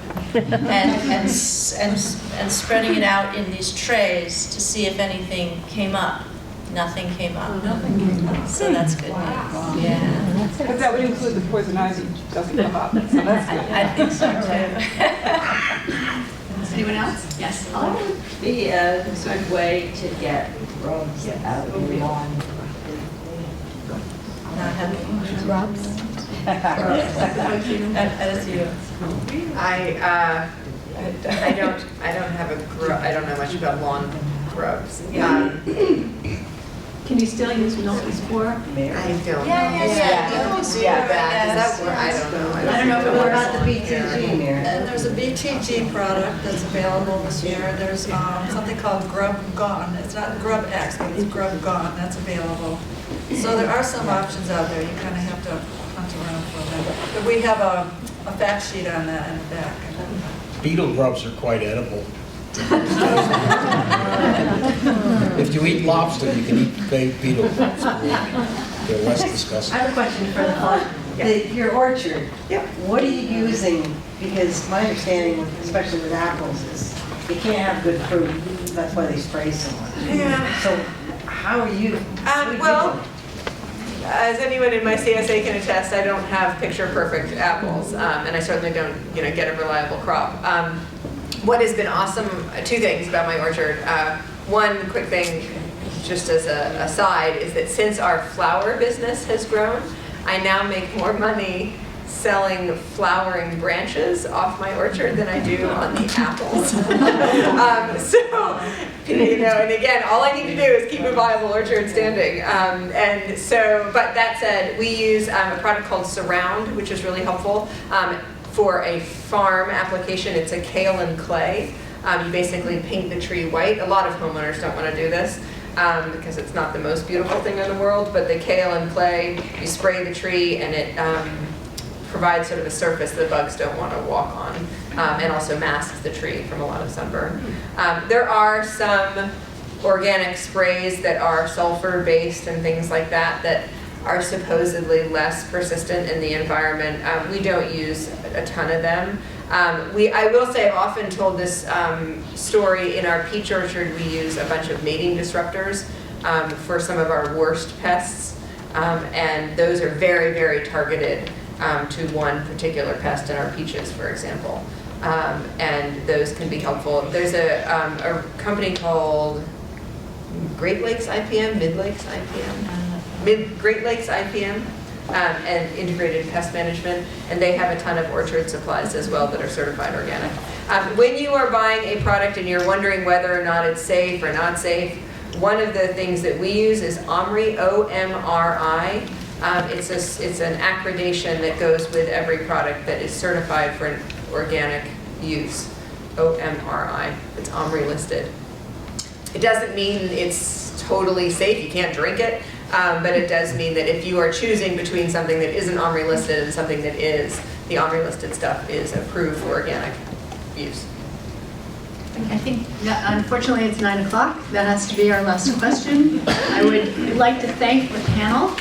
and spreading it out in these trays to see if anything came up. Nothing came up. So that's good news. Yeah. But that would include the poison ivy, doesn't come up, so that's good. I think so too. Anyone else? Yes. What would be a good way to get grubs out of the lawn? Not having grubs? That is you. I don't have a grub. I don't know much about lawn grubs. Can you still use milky spore? I don't. Yeah. Does that work? I don't know. I don't know if it works. What about the BTG, Mary? And there's a BTG product that's available this year. There's something called Grub Gone. It's not Grub X, but it's Grub Gone. That's available. So there are some options out there. You kind of have to hunt around for them. But we have a fact sheet on that in the back. Beetle grubs are quite edible. If you eat lobster, you can eat beetle grubs. They're less disgusting. I have a question for the Your orchard. Yep. What are you using? Because my understanding, especially with apples, is you can't have good fruit. That's why they spray so much. Yeah. So how are you? Well, as anyone in my CSA can attest, I don't have picture-perfect apples, and I certainly don't, get a reliable crop. What has been awesome, two things about my orchard. One quick thing, just as an aside, is that since our flower business has grown, I now make more money selling flowering branches off my orchard than I do on the apples. So, and again, all I need to do is keep a viable orchard standing. And so, but that said, we use a product called Surround, which is really helpful for a farm application. It's a kale and clay. You basically paint the tree white. A lot of homeowners don't want to do this because it's not the most beautiful thing in the world, but the kale and clay, you spray the tree and it provides sort of a surface that bugs don't want to walk on, and also masks the tree from a lot of sunburn. There are some organic sprays that are sulfur-based and things like that that are supposedly less persistent in the environment. We don't use a ton of them. I will say I've often told this story. In our peach orchard, we use a bunch of mating disruptors for some of our worst pests, and those are very, very targeted to one particular pest in our peaches, for example. And those can be helpful. There's a company called Great Lakes IPM, Great Lakes IPM, and Integrated Pest Management, and they have a ton of orchard supplies as well that are certified organic. When you are buying a product and you're wondering whether or not it's safe or not safe, one of the things that we use is OMRI, O-M-R-I. It's an accreditation that goes with every product that is certified for an organic use, O-M-R-I. It's OMRI listed. It doesn't mean it's totally safe, you can't drink it, but it does mean that if you are choosing between something that isn't OMRI listed and something that is, the OMRI listed stuff is approved for organic use. I think, unfortunately, it's 9 o'clock. That has to be our last question. I would like to thank the panel.